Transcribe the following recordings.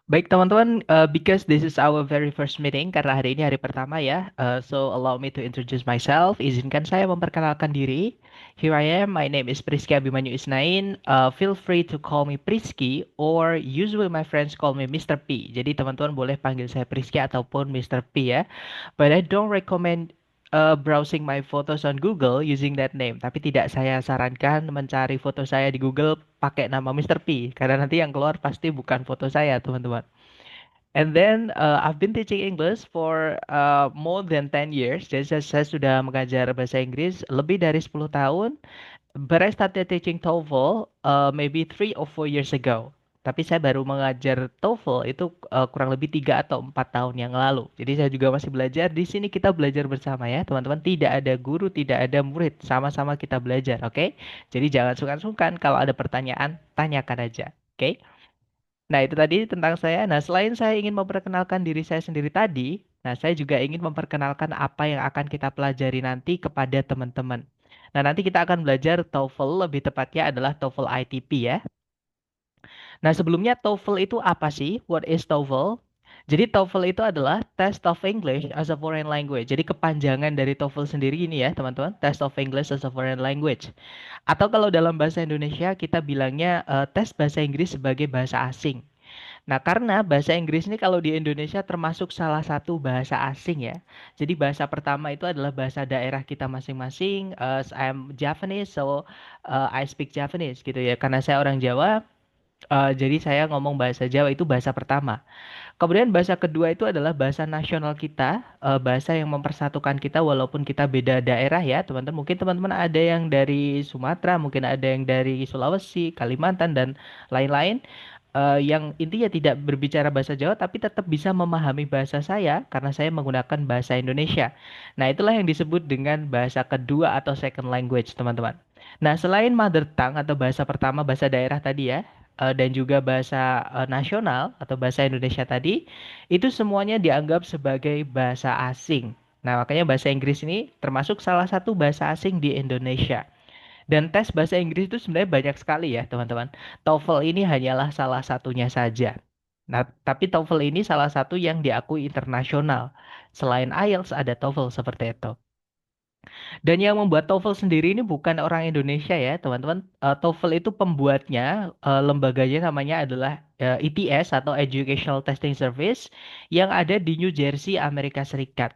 Baik teman-teman, because this is our very first meeting, karena hari ini hari pertama ya, so allow me to introduce myself. Izinkan saya memperkenalkan diri. Here I am, my name is Priski Abimanyu Isnain. Feel free to call me Priski, or usually my friends call me Mr. P. Jadi teman-teman boleh panggil saya Priski ataupun Mr. P ya. But I don't recommend browsing my photos on Google using that name. Tapi tidak saya sarankan mencari foto saya di Google pakai nama Mr. P, karena nanti yang keluar pasti bukan foto saya, teman-teman. And then I've been teaching English for more than 10 years. Jadi saya sudah mengajar bahasa Inggris lebih dari 10 tahun. But I started teaching TOEFL maybe 3 or 4 years ago. Tapi saya baru mengajar TOEFL itu kurang lebih 3 atau 4 tahun yang lalu. Jadi saya juga masih belajar. Di sini kita belajar bersama ya, teman-teman. Tidak ada guru, tidak ada murid. Sama-sama kita belajar, oke? Jadi jangan sungkan-sungkan kalau ada pertanyaan, tanyakan aja, oke? Nah, itu tadi tentang saya. Nah, selain saya ingin memperkenalkan diri saya sendiri tadi, nah, saya juga ingin memperkenalkan apa yang akan kita pelajari nanti kepada teman-teman. Nah, nanti kita akan belajar TOEFL, lebih tepatnya adalah TOEFL ITP ya. Nah, sebelumnya TOEFL itu apa sih? What is TOEFL? Jadi TOEFL itu adalah Test of English as a Foreign Language. Jadi kepanjangan dari TOEFL sendiri ini ya, teman-teman. Test of English as a Foreign Language. Atau kalau dalam bahasa Indonesia kita bilangnya tes bahasa Inggris sebagai bahasa asing. Nah, karena bahasa Inggris ini kalau di Indonesia termasuk salah satu bahasa asing ya. Jadi bahasa pertama itu adalah bahasa daerah kita masing-masing. I'm Japanese, so I speak Japanese gitu ya. Karena saya orang Jawa, jadi saya ngomong bahasa Jawa itu bahasa pertama. Kemudian bahasa kedua itu adalah bahasa nasional kita, bahasa yang mempersatukan kita walaupun kita beda daerah ya, teman-teman. Mungkin teman-teman ada yang dari Sumatera, mungkin ada yang dari Sulawesi, Kalimantan dan lain-lain. Yang intinya tidak berbicara bahasa Jawa tapi tetap bisa memahami bahasa saya karena saya menggunakan bahasa Indonesia. Nah, itulah yang disebut dengan bahasa kedua atau second language, teman-teman. Nah, selain mother tongue atau bahasa pertama, bahasa daerah tadi ya, dan juga bahasa nasional atau bahasa Indonesia tadi, itu semuanya dianggap sebagai bahasa asing. Nah, makanya bahasa Inggris ini termasuk salah satu bahasa asing di Indonesia. Dan tes bahasa Inggris itu sebenarnya banyak sekali ya, teman-teman. TOEFL ini hanyalah salah satunya saja. Nah, tapi TOEFL ini salah satu yang diakui internasional. Selain IELTS ada TOEFL seperti itu. Dan yang membuat TOEFL sendiri ini bukan orang Indonesia ya, teman-teman. TOEFL itu pembuatnya, lembaganya namanya adalah ETS atau Educational Testing Service yang ada di New Jersey, Amerika Serikat.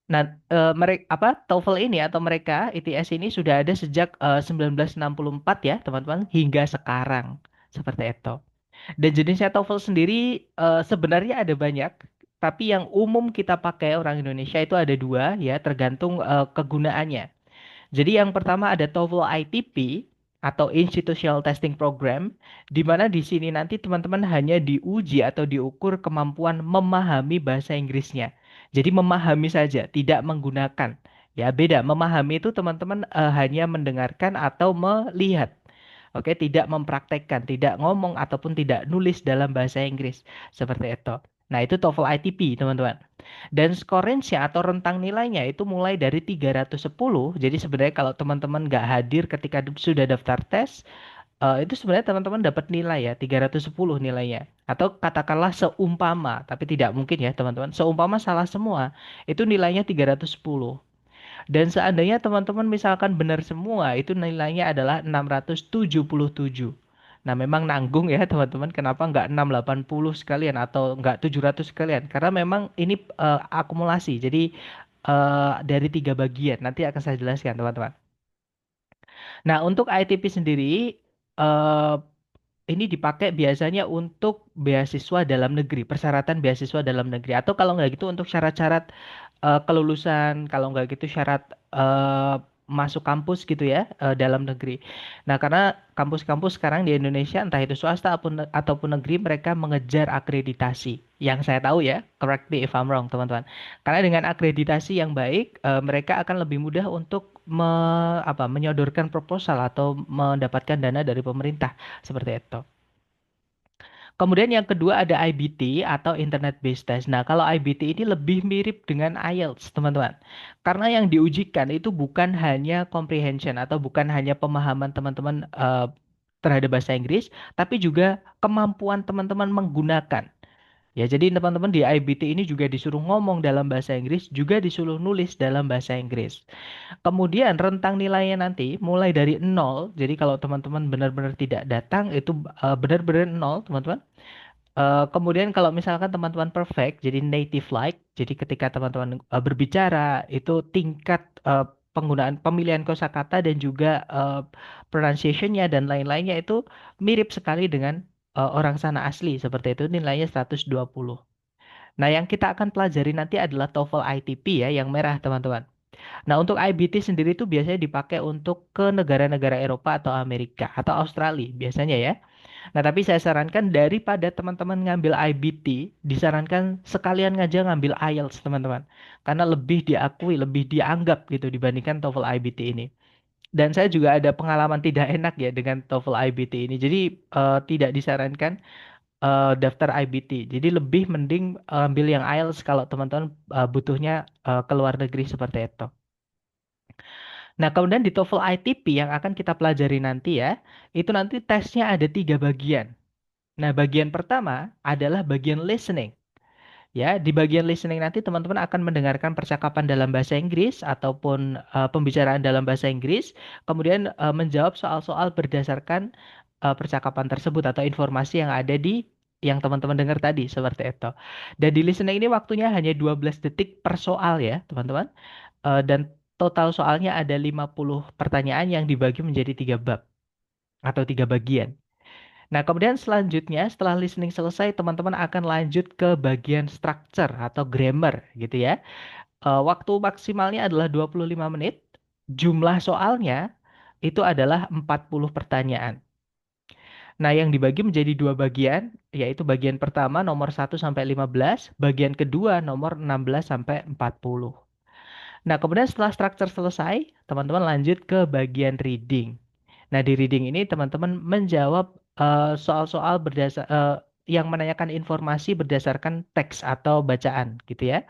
Nah, mereka apa TOEFL ini atau mereka ITS ini sudah ada sejak 1964 ya, teman-teman, hingga sekarang. Seperti itu. Dan jenisnya TOEFL sendiri sebenarnya ada banyak, tapi yang umum kita pakai orang Indonesia itu ada dua ya, tergantung kegunaannya. Jadi yang pertama ada TOEFL ITP atau Institutional Testing Program, di mana di sini nanti teman-teman hanya diuji atau diukur kemampuan memahami bahasa Inggrisnya. Jadi memahami saja, tidak menggunakan. Ya beda, memahami itu teman-teman hanya mendengarkan atau melihat. Oke, tidak mempraktekkan, tidak ngomong ataupun tidak nulis dalam bahasa Inggris. Seperti itu. Nah, itu TOEFL ITP, teman-teman. Dan skor range-nya atau rentang nilainya itu mulai dari 310. Jadi sebenarnya kalau teman-teman nggak hadir ketika sudah daftar tes, itu sebenarnya teman-teman dapat nilai ya, 310 nilainya. Atau katakanlah seumpama, tapi tidak mungkin ya teman-teman. Seumpama salah semua, itu nilainya 310. Dan seandainya teman-teman misalkan benar semua, itu nilainya adalah 677. Nah, memang nanggung ya teman-teman, kenapa nggak 680 sekalian atau nggak 700 sekalian? Karena memang ini akumulasi, jadi dari tiga bagian. Nanti akan saya jelaskan teman-teman. Nah, untuk ITP sendiri, eh, ini dipakai biasanya untuk beasiswa dalam negeri, persyaratan beasiswa dalam negeri. Atau kalau nggak gitu untuk syarat-syarat kelulusan, kalau nggak gitu syarat masuk kampus gitu ya dalam negeri. Nah, karena kampus-kampus sekarang di Indonesia entah itu swasta ataupun negeri mereka mengejar akreditasi. Yang saya tahu ya, correct me if I'm wrong, teman-teman. Karena dengan akreditasi yang baik, mereka akan lebih mudah untuk menyodorkan proposal atau mendapatkan dana dari pemerintah seperti itu. Kemudian yang kedua ada IBT atau Internet Based Test. Nah, kalau IBT ini lebih mirip dengan IELTS, teman-teman. Karena yang diujikan itu bukan hanya comprehension atau bukan hanya pemahaman teman-teman terhadap bahasa Inggris, tapi juga kemampuan teman-teman menggunakan. Ya, jadi teman-teman di IBT ini juga disuruh ngomong dalam bahasa Inggris, juga disuruh nulis dalam bahasa Inggris. Kemudian rentang nilainya nanti mulai dari nol. Jadi kalau teman-teman benar-benar tidak datang itu benar-benar nol, teman-teman. Kemudian kalau misalkan teman-teman perfect, jadi native like, jadi ketika teman-teman berbicara itu tingkat penggunaan pemilihan kosakata dan juga pronunciation-nya dan lain-lainnya itu mirip sekali dengan orang sana asli, seperti itu nilainya 120. Nah, yang kita akan pelajari nanti adalah TOEFL ITP ya, yang merah teman-teman. Nah, untuk IBT sendiri itu biasanya dipakai untuk ke negara-negara Eropa atau Amerika atau Australia biasanya ya. Nah, tapi saya sarankan daripada teman-teman ngambil IBT, disarankan sekalian ngajak ngambil IELTS, teman-teman. Karena lebih diakui, lebih dianggap gitu dibandingkan TOEFL IBT ini. Dan saya juga ada pengalaman tidak enak ya dengan TOEFL IBT ini. Jadi tidak disarankan daftar IBT. Jadi lebih mending ambil yang IELTS kalau teman-teman butuhnya ke luar negeri seperti itu. Nah, kemudian di TOEFL ITP yang akan kita pelajari nanti ya, itu nanti tesnya ada 3 bagian. Nah, bagian pertama adalah bagian listening. Ya, di bagian listening nanti teman-teman akan mendengarkan percakapan dalam bahasa Inggris ataupun pembicaraan dalam bahasa Inggris, kemudian menjawab soal-soal berdasarkan percakapan tersebut atau informasi yang ada di yang teman-teman dengar tadi seperti itu. Dan di listening ini waktunya hanya 12 detik per soal ya, teman-teman. Dan total soalnya ada 50 pertanyaan yang dibagi menjadi 3 bab atau 3 bagian. Nah, kemudian selanjutnya setelah listening selesai, teman-teman akan lanjut ke bagian structure atau grammar gitu ya. Waktu maksimalnya adalah 25 menit. Jumlah soalnya itu adalah 40 pertanyaan. Nah, yang dibagi menjadi 2 bagian, yaitu bagian pertama nomor 1 sampai 15, bagian kedua nomor 16 sampai 40. Nah, kemudian setelah structure selesai, teman-teman lanjut ke bagian reading. Nah, di reading ini teman-teman menjawab soal-soal yang menanyakan informasi berdasarkan teks atau bacaan gitu ya.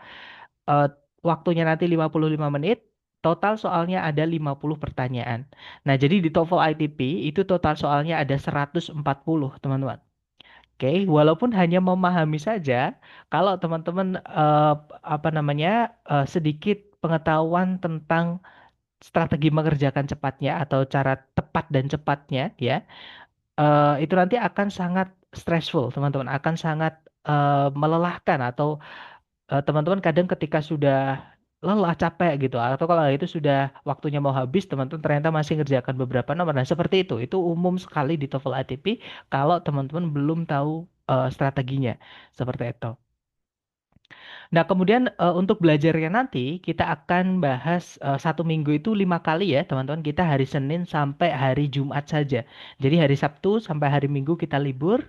Eh, Waktunya nanti 55 menit, total soalnya ada 50 pertanyaan. Nah, jadi di TOEFL ITP itu total soalnya ada 140, teman-teman. Oke, walaupun hanya memahami saja, kalau teman-teman apa namanya sedikit pengetahuan tentang strategi mengerjakan cepatnya atau cara tepat dan cepatnya ya, itu nanti akan sangat stressful, teman-teman, akan sangat melelahkan atau teman-teman kadang ketika sudah lelah capek gitu atau kalau itu sudah waktunya mau habis teman-teman ternyata masih ngerjakan beberapa nomor. Nah, seperti itu umum sekali di TOEFL ATP kalau teman-teman belum tahu strateginya seperti itu. Nah, kemudian untuk belajarnya nanti kita akan bahas 1 minggu itu 5 kali ya, teman-teman. Kita hari Senin sampai hari Jumat saja. Jadi hari Sabtu sampai hari Minggu kita libur.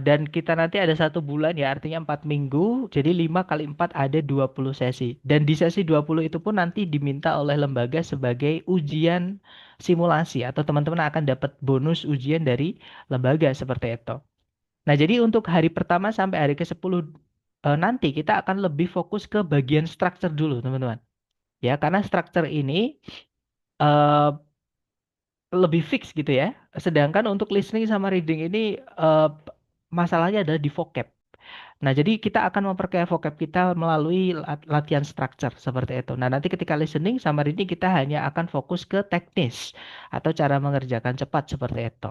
Dan kita nanti ada 1 bulan ya, artinya 4 minggu. Jadi 5 kali 4 ada 20 sesi. Dan di sesi 20 itu pun nanti diminta oleh lembaga sebagai ujian simulasi atau teman-teman akan dapat bonus ujian dari lembaga seperti itu. Nah, jadi untuk hari pertama sampai hari ke-10 nanti kita akan lebih fokus ke bagian structure dulu, teman-teman. Ya, karena structure ini eh, lebih fix gitu ya. Sedangkan untuk listening sama reading ini masalahnya adalah di vocab. Nah, jadi kita akan memperkaya vocab kita melalui latihan structure seperti itu. Nah, nanti ketika listening sama reading kita hanya akan fokus ke teknis atau cara mengerjakan cepat seperti itu.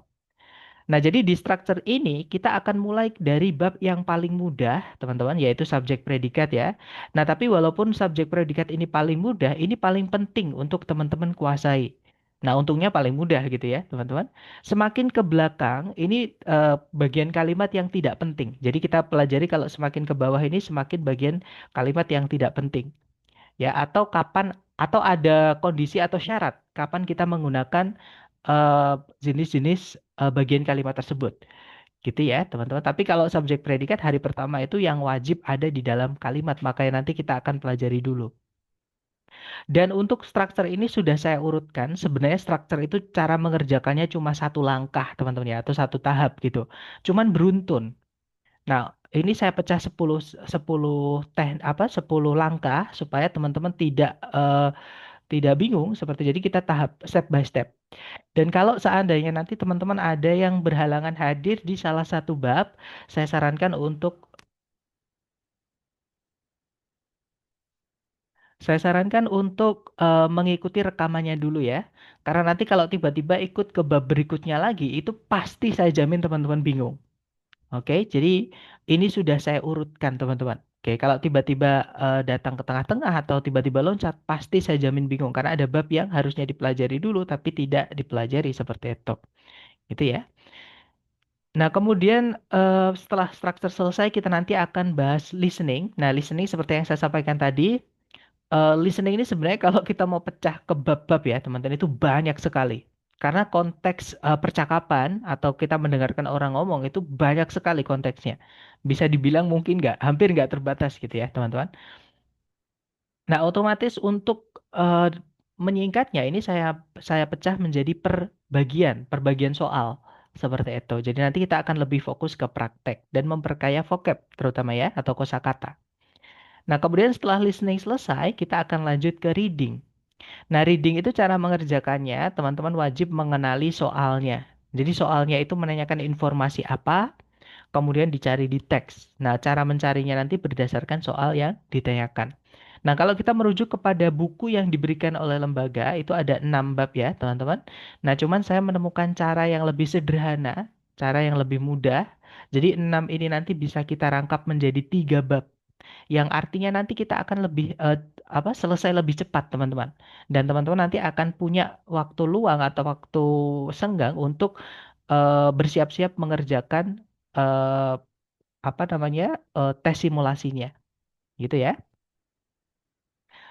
Nah, jadi di structure ini kita akan mulai dari bab yang paling mudah, teman-teman, yaitu subjek predikat ya. Nah, tapi walaupun subjek predikat ini paling mudah, ini paling penting untuk teman-teman kuasai. Nah, untungnya paling mudah gitu ya, teman-teman. Semakin ke belakang, ini bagian kalimat yang tidak penting. Jadi kita pelajari kalau semakin ke bawah ini semakin bagian kalimat yang tidak penting. Ya, atau kapan atau ada kondisi atau syarat kapan kita menggunakan eh, jenis-jenis bagian kalimat tersebut. Gitu ya, teman-teman. Tapi kalau subjek predikat hari pertama itu yang wajib ada di dalam kalimat, makanya nanti kita akan pelajari dulu. Dan untuk struktur ini sudah saya urutkan. Sebenarnya struktur itu cara mengerjakannya cuma 1 langkah, teman-teman ya, atau 1 tahap gitu. Cuman beruntun. Nah, ini saya pecah 10 10 10 langkah supaya teman-teman tidak bingung seperti jadi kita tahap step by step. Dan kalau seandainya nanti teman-teman ada yang berhalangan hadir di salah satu bab, saya sarankan untuk mengikuti rekamannya dulu ya. Karena nanti kalau tiba-tiba ikut ke bab berikutnya lagi, itu pasti saya jamin teman-teman bingung. Oke, jadi ini sudah saya urutkan teman-teman. Oke, kalau tiba-tiba datang ke tengah-tengah atau tiba-tiba loncat, pasti saya jamin bingung karena ada bab yang harusnya dipelajari dulu tapi tidak dipelajari seperti itu. Gitu ya. Nah, kemudian setelah struktur selesai, kita nanti akan bahas listening. Nah, listening seperti yang saya sampaikan tadi, listening ini sebenarnya kalau kita mau pecah ke bab-bab ya, teman-teman, itu banyak sekali. Karena konteks percakapan atau kita mendengarkan orang ngomong itu banyak sekali konteksnya. Bisa dibilang mungkin nggak, hampir nggak terbatas gitu ya, teman-teman. Nah, otomatis untuk menyingkatnya ini saya pecah menjadi perbagian soal seperti itu. Jadi nanti kita akan lebih fokus ke praktek dan memperkaya vocab terutama ya atau kosakata. Nah, kemudian setelah listening selesai, kita akan lanjut ke reading. Nah, reading itu cara mengerjakannya, teman-teman wajib mengenali soalnya. Jadi soalnya itu menanyakan informasi apa, kemudian dicari di teks. Nah, cara mencarinya nanti berdasarkan soal yang ditanyakan. Nah, kalau kita merujuk kepada buku yang diberikan oleh lembaga, itu ada 6 bab ya, teman-teman. Nah, cuman saya menemukan cara yang lebih sederhana, cara yang lebih mudah. Jadi 6 ini nanti bisa kita rangkap menjadi 3 bab yang artinya nanti kita akan selesai lebih cepat teman-teman dan teman-teman nanti akan punya waktu luang atau waktu senggang untuk bersiap-siap mengerjakan eh, tes simulasinya gitu ya.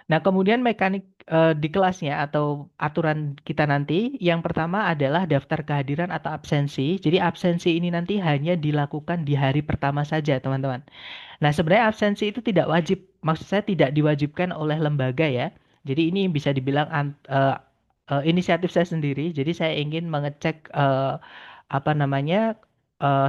Nah, kemudian mekanik di kelasnya atau aturan kita nanti yang pertama adalah daftar kehadiran atau absensi. Jadi absensi ini nanti hanya dilakukan di hari pertama saja, teman-teman. Nah, sebenarnya absensi itu tidak wajib. Maksud saya tidak diwajibkan oleh lembaga ya. Jadi ini bisa dibilang inisiatif saya sendiri. Jadi saya ingin mengecek apa namanya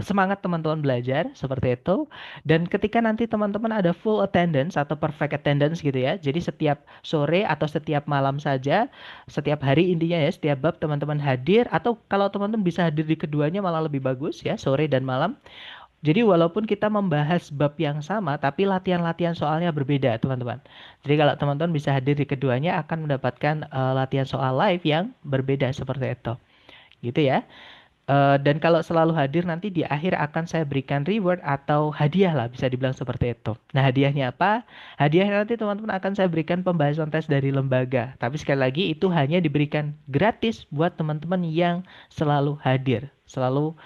semangat teman-teman belajar seperti itu. Dan ketika nanti teman-teman ada full attendance atau perfect attendance gitu ya. Jadi setiap sore atau setiap malam saja, setiap hari intinya ya, setiap bab teman-teman hadir atau kalau teman-teman bisa hadir di keduanya malah lebih bagus ya, sore dan malam. Jadi walaupun kita membahas bab yang sama, tapi latihan-latihan soalnya berbeda, teman-teman. Jadi kalau teman-teman bisa hadir di keduanya akan mendapatkan latihan soal live yang berbeda seperti itu. Gitu ya. Dan kalau selalu hadir nanti di akhir akan saya berikan reward atau hadiah lah, bisa dibilang seperti itu. Nah, hadiahnya apa? Hadiahnya nanti teman-teman akan saya berikan pembahasan tes dari lembaga. Tapi sekali lagi itu hanya diberikan gratis buat teman-teman yang selalu hadir. Selalu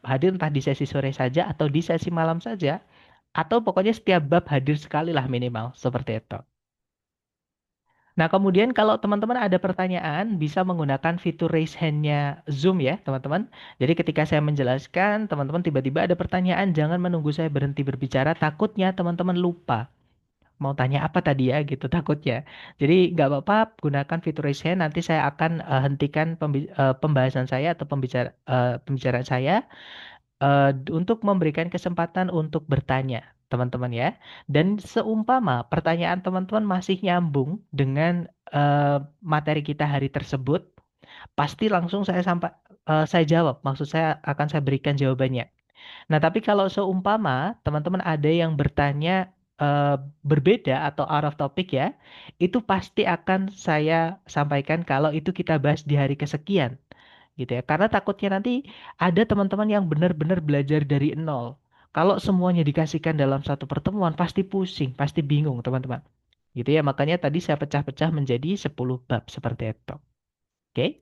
hadir entah di sesi sore saja atau di sesi malam saja, atau pokoknya setiap bab hadir sekali lah minimal, seperti itu. Nah, kemudian kalau teman-teman ada pertanyaan, bisa menggunakan fitur raise hand-nya Zoom ya, teman-teman. Jadi ketika saya menjelaskan, teman-teman tiba-tiba ada pertanyaan, jangan menunggu saya berhenti berbicara, takutnya teman-teman lupa. Mau tanya apa tadi ya gitu takutnya. Jadi nggak apa-apa gunakan fitur raise hand nanti saya akan hentikan pembahasan saya atau pembicaraan saya untuk memberikan kesempatan untuk bertanya, teman-teman ya. Dan seumpama pertanyaan teman-teman masih nyambung dengan materi kita hari tersebut, pasti langsung saya jawab. Maksud saya akan saya berikan jawabannya. Nah, tapi kalau seumpama teman-teman ada yang bertanya berbeda atau out of topic ya, itu pasti akan saya sampaikan kalau itu kita bahas di hari kesekian gitu ya. Karena takutnya nanti ada teman-teman yang benar-benar belajar dari nol. Kalau semuanya dikasihkan dalam satu pertemuan pasti pusing, pasti bingung teman-teman. Gitu ya, makanya tadi saya pecah-pecah menjadi 10 bab seperti itu. Oke?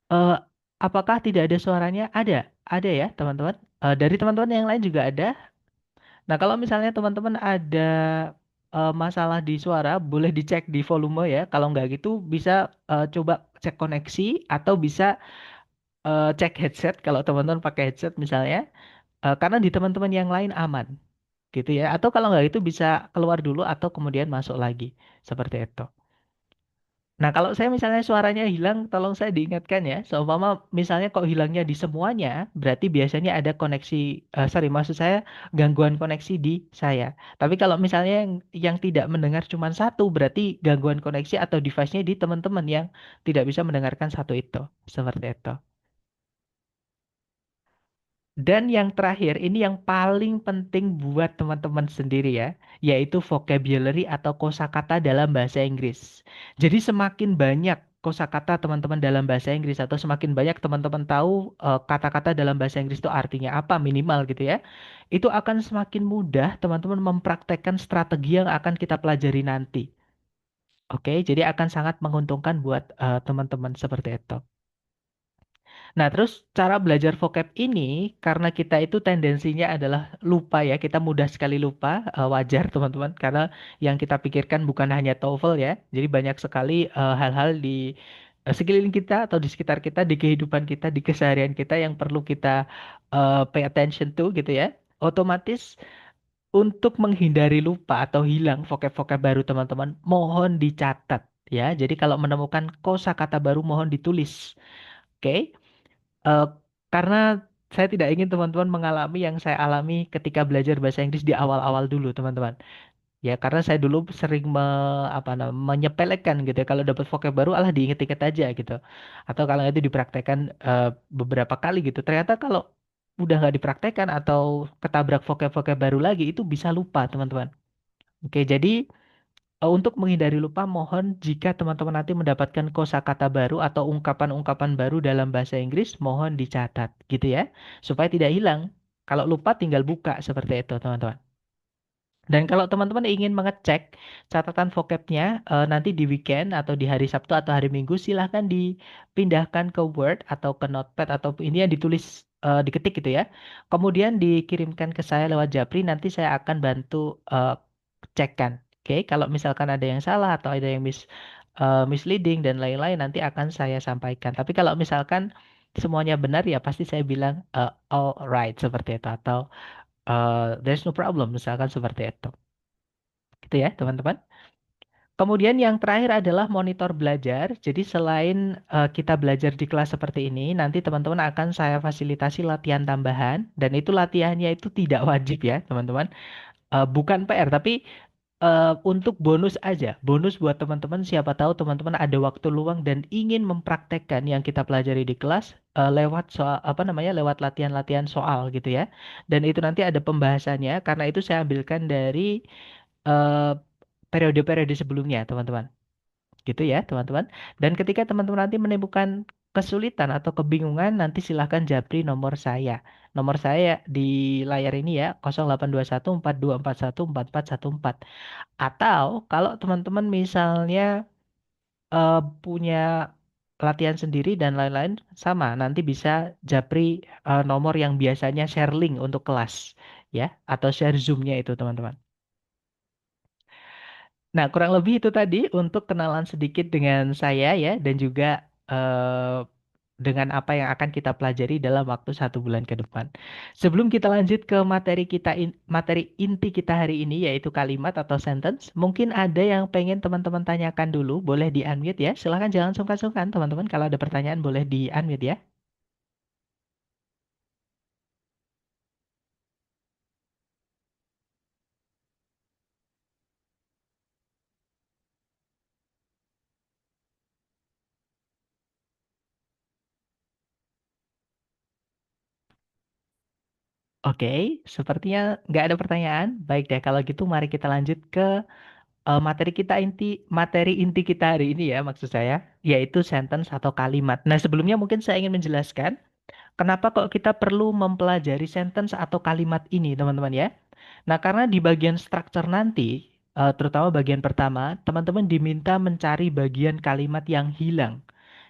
Eh, apakah tidak ada suaranya? Ada ya teman-teman. Dari teman-teman yang lain juga ada. Nah, kalau misalnya teman-teman ada masalah di suara, boleh dicek di volume ya. Kalau nggak gitu bisa coba cek koneksi atau bisa cek headset kalau teman-teman pakai headset misalnya karena di teman-teman yang lain aman gitu ya atau kalau nggak itu bisa keluar dulu atau kemudian masuk lagi seperti itu. Nah, kalau saya misalnya suaranya hilang, tolong saya diingatkan ya. Seumpama misalnya kok hilangnya di semuanya, berarti biasanya ada koneksi, sorry, maksud saya gangguan koneksi di saya. Tapi kalau misalnya yang tidak mendengar cuma satu, berarti gangguan koneksi atau device-nya di teman-teman yang tidak bisa mendengarkan satu itu. Seperti itu. Dan yang terakhir, ini yang paling penting buat teman-teman sendiri ya, yaitu vocabulary atau kosakata dalam bahasa Inggris. Jadi semakin banyak kosakata teman-teman dalam bahasa Inggris atau semakin banyak teman-teman tahu kata-kata dalam bahasa Inggris itu artinya apa minimal gitu ya, itu akan semakin mudah teman-teman mempraktekkan strategi yang akan kita pelajari nanti. Oke, jadi akan sangat menguntungkan buat teman-teman seperti itu. Nah, terus cara belajar vocab ini, karena kita itu tendensinya adalah lupa ya, kita mudah sekali lupa, wajar teman-teman, karena yang kita pikirkan bukan hanya TOEFL ya, jadi banyak sekali hal-hal di sekeliling kita atau di sekitar kita, di kehidupan kita, di keseharian kita yang perlu kita pay attention to gitu ya. Otomatis untuk menghindari lupa atau hilang vocab-vocab baru teman-teman, mohon dicatat ya. Jadi kalau menemukan kosakata baru mohon ditulis. Oke. Eh, karena saya tidak ingin teman-teman mengalami yang saya alami ketika belajar bahasa Inggris di awal-awal dulu, teman-teman. Ya, karena saya dulu sering menyepelekan gitu ya. Kalau dapat vocab baru, alah diinget-inget aja gitu. Atau kalau itu dipraktekkan beberapa kali gitu. Ternyata kalau udah nggak dipraktekkan atau ketabrak vocab-vocab baru lagi, itu bisa lupa, teman-teman. Oke, jadi untuk menghindari lupa, mohon jika teman-teman nanti mendapatkan kosakata baru atau ungkapan-ungkapan baru dalam bahasa Inggris, mohon dicatat, gitu ya, supaya tidak hilang. Kalau lupa, tinggal buka seperti itu, teman-teman. Dan kalau teman-teman ingin mengecek catatan vocabnya nanti di weekend atau di hari Sabtu atau hari Minggu, silahkan dipindahkan ke Word atau ke Notepad atau ini yang ditulis diketik gitu ya. Kemudian dikirimkan ke saya lewat Japri, nanti saya akan bantu cekkan. Oke, kalau misalkan ada yang salah atau ada yang misleading dan lain-lain nanti akan saya sampaikan. Tapi kalau misalkan semuanya benar ya pasti saya bilang all right seperti itu atau there's no problem misalkan seperti itu. Gitu ya, teman-teman. Kemudian yang terakhir adalah monitor belajar. Jadi selain kita belajar di kelas seperti ini, nanti teman-teman akan saya fasilitasi latihan tambahan dan itu latihannya itu tidak wajib ya, teman-teman. Bukan PR, tapi untuk bonus aja. Bonus buat teman-teman, siapa tahu teman-teman ada waktu luang dan ingin mempraktekkan yang kita pelajari di kelas lewat soal apa namanya? Lewat latihan-latihan soal gitu ya. Dan itu nanti ada pembahasannya karena itu saya ambilkan dari eh, periode-periode sebelumnya, teman-teman. Gitu ya, teman-teman. Dan ketika teman-teman nanti menemukan kesulitan atau kebingungan, nanti silahkan japri nomor saya. Nomor saya di layar ini ya, 0821 4241 4414. Atau kalau teman-teman misalnya punya latihan sendiri dan lain-lain, sama, nanti bisa japri nomor yang biasanya share link untuk kelas ya, atau share Zoom-nya itu, teman-teman. Nah, kurang lebih itu tadi untuk kenalan sedikit dengan saya ya, dan juga eh, dengan apa yang akan kita pelajari dalam waktu 1 bulan ke depan. Sebelum kita lanjut ke materi materi inti kita hari ini, yaitu kalimat atau sentence, mungkin ada yang pengen teman-teman tanyakan dulu, boleh di-unmute ya. Silahkan jangan sungkan-sungkan, teman-teman. Kalau ada pertanyaan, boleh di-unmute ya. Oke, sepertinya nggak ada pertanyaan. Baik deh, kalau gitu mari kita lanjut ke materi inti kita hari ini ya maksud saya yaitu sentence atau kalimat. Nah, sebelumnya mungkin saya ingin menjelaskan kenapa kok kita perlu mempelajari sentence atau kalimat ini, teman-teman ya. Nah, karena di bagian structure nanti, terutama bagian pertama, teman-teman diminta mencari bagian kalimat yang hilang.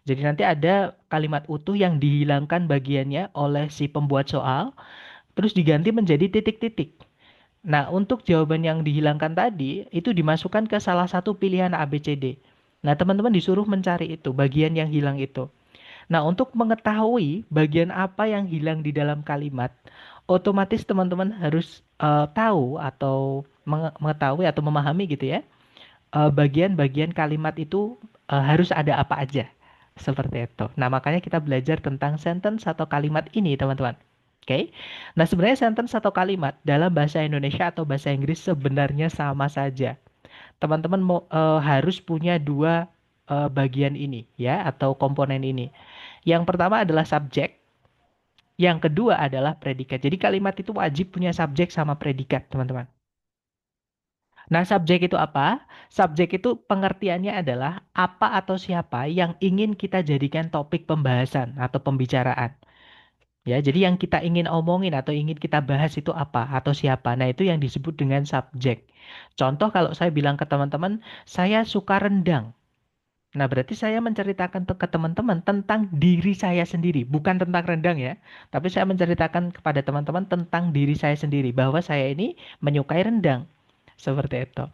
Jadi nanti ada kalimat utuh yang dihilangkan bagiannya oleh si pembuat soal, terus diganti menjadi titik-titik. Nah, untuk jawaban yang dihilangkan tadi, itu dimasukkan ke salah satu pilihan A, B, C, D. Nah, teman-teman disuruh mencari itu, bagian yang hilang itu. Nah, untuk mengetahui bagian apa yang hilang di dalam kalimat, otomatis teman-teman harus tahu atau mengetahui atau memahami gitu ya, bagian-bagian kalimat itu harus ada apa aja. Seperti itu. Nah, makanya kita belajar tentang sentence atau kalimat ini, teman-teman. Oke. Nah, sebenarnya sentence atau kalimat dalam bahasa Indonesia atau bahasa Inggris sebenarnya sama saja. Teman-teman harus punya dua bagian ini ya atau komponen ini. Yang pertama adalah subjek, yang kedua adalah predikat. Jadi kalimat itu wajib punya subjek sama predikat, teman-teman. Nah, subjek itu apa? Subjek itu pengertiannya adalah apa atau siapa yang ingin kita jadikan topik pembahasan atau pembicaraan. Ya, jadi yang kita ingin omongin atau ingin kita bahas itu apa atau siapa. Nah, itu yang disebut dengan subjek. Contoh kalau saya bilang ke teman-teman, saya suka rendang. Nah, berarti saya menceritakan ke teman-teman tentang diri saya sendiri, bukan tentang rendang ya. Tapi saya menceritakan kepada teman-teman tentang diri saya sendiri, bahwa saya ini menyukai rendang. Seperti itu.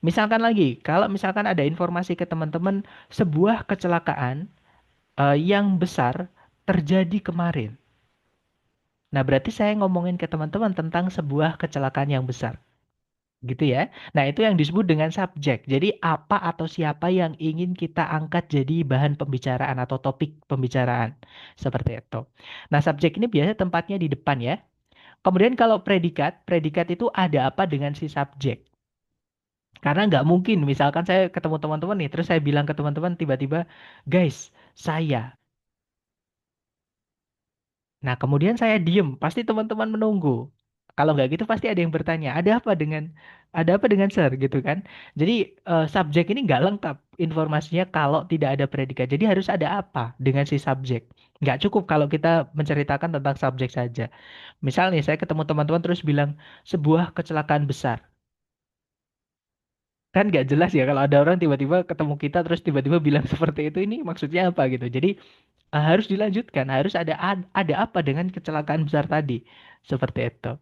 Misalkan lagi, kalau misalkan ada informasi ke teman-teman, sebuah kecelakaan yang besar terjadi kemarin. Nah, berarti saya ngomongin ke teman-teman tentang sebuah kecelakaan yang besar. Gitu ya. Nah, itu yang disebut dengan subjek. Jadi, apa atau siapa yang ingin kita angkat jadi bahan pembicaraan atau topik pembicaraan. Seperti itu. Nah, subjek ini biasanya tempatnya di depan ya. Kemudian kalau predikat, predikat itu ada apa dengan si subjek. Karena nggak mungkin, misalkan saya ketemu teman-teman nih, terus saya bilang ke teman-teman tiba-tiba, guys, saya. Nah, kemudian saya diem, pasti teman-teman menunggu. Kalau nggak gitu pasti ada yang bertanya, ada apa dengan sir gitu kan? Jadi subjek ini nggak lengkap informasinya kalau tidak ada predikat. Jadi harus ada apa dengan si subjek. Nggak cukup kalau kita menceritakan tentang subjek saja. Misal nih, saya ketemu teman-teman terus bilang sebuah kecelakaan besar. Kan nggak jelas ya kalau ada orang tiba-tiba ketemu kita terus tiba-tiba bilang seperti itu, ini maksudnya apa gitu. Jadi harus dilanjutkan, harus ada apa dengan kecelakaan besar tadi. Seperti itu.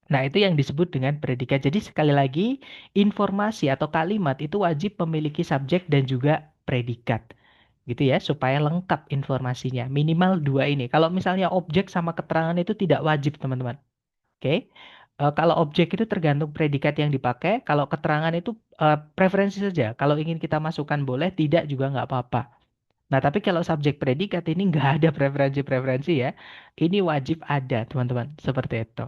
Nah, itu yang disebut dengan predikat. Jadi sekali lagi, informasi atau kalimat itu wajib memiliki subjek dan juga predikat. Gitu ya, supaya lengkap informasinya. Minimal dua ini. Kalau misalnya objek sama keterangan itu tidak wajib, teman-teman. Oke. Kalau objek itu tergantung predikat yang dipakai. Kalau keterangan itu preferensi saja. Kalau ingin kita masukkan boleh, tidak juga nggak apa-apa. Nah, tapi kalau subjek predikat ini nggak ada preferensi-preferensi ya. Ini wajib ada, teman-teman. Seperti itu.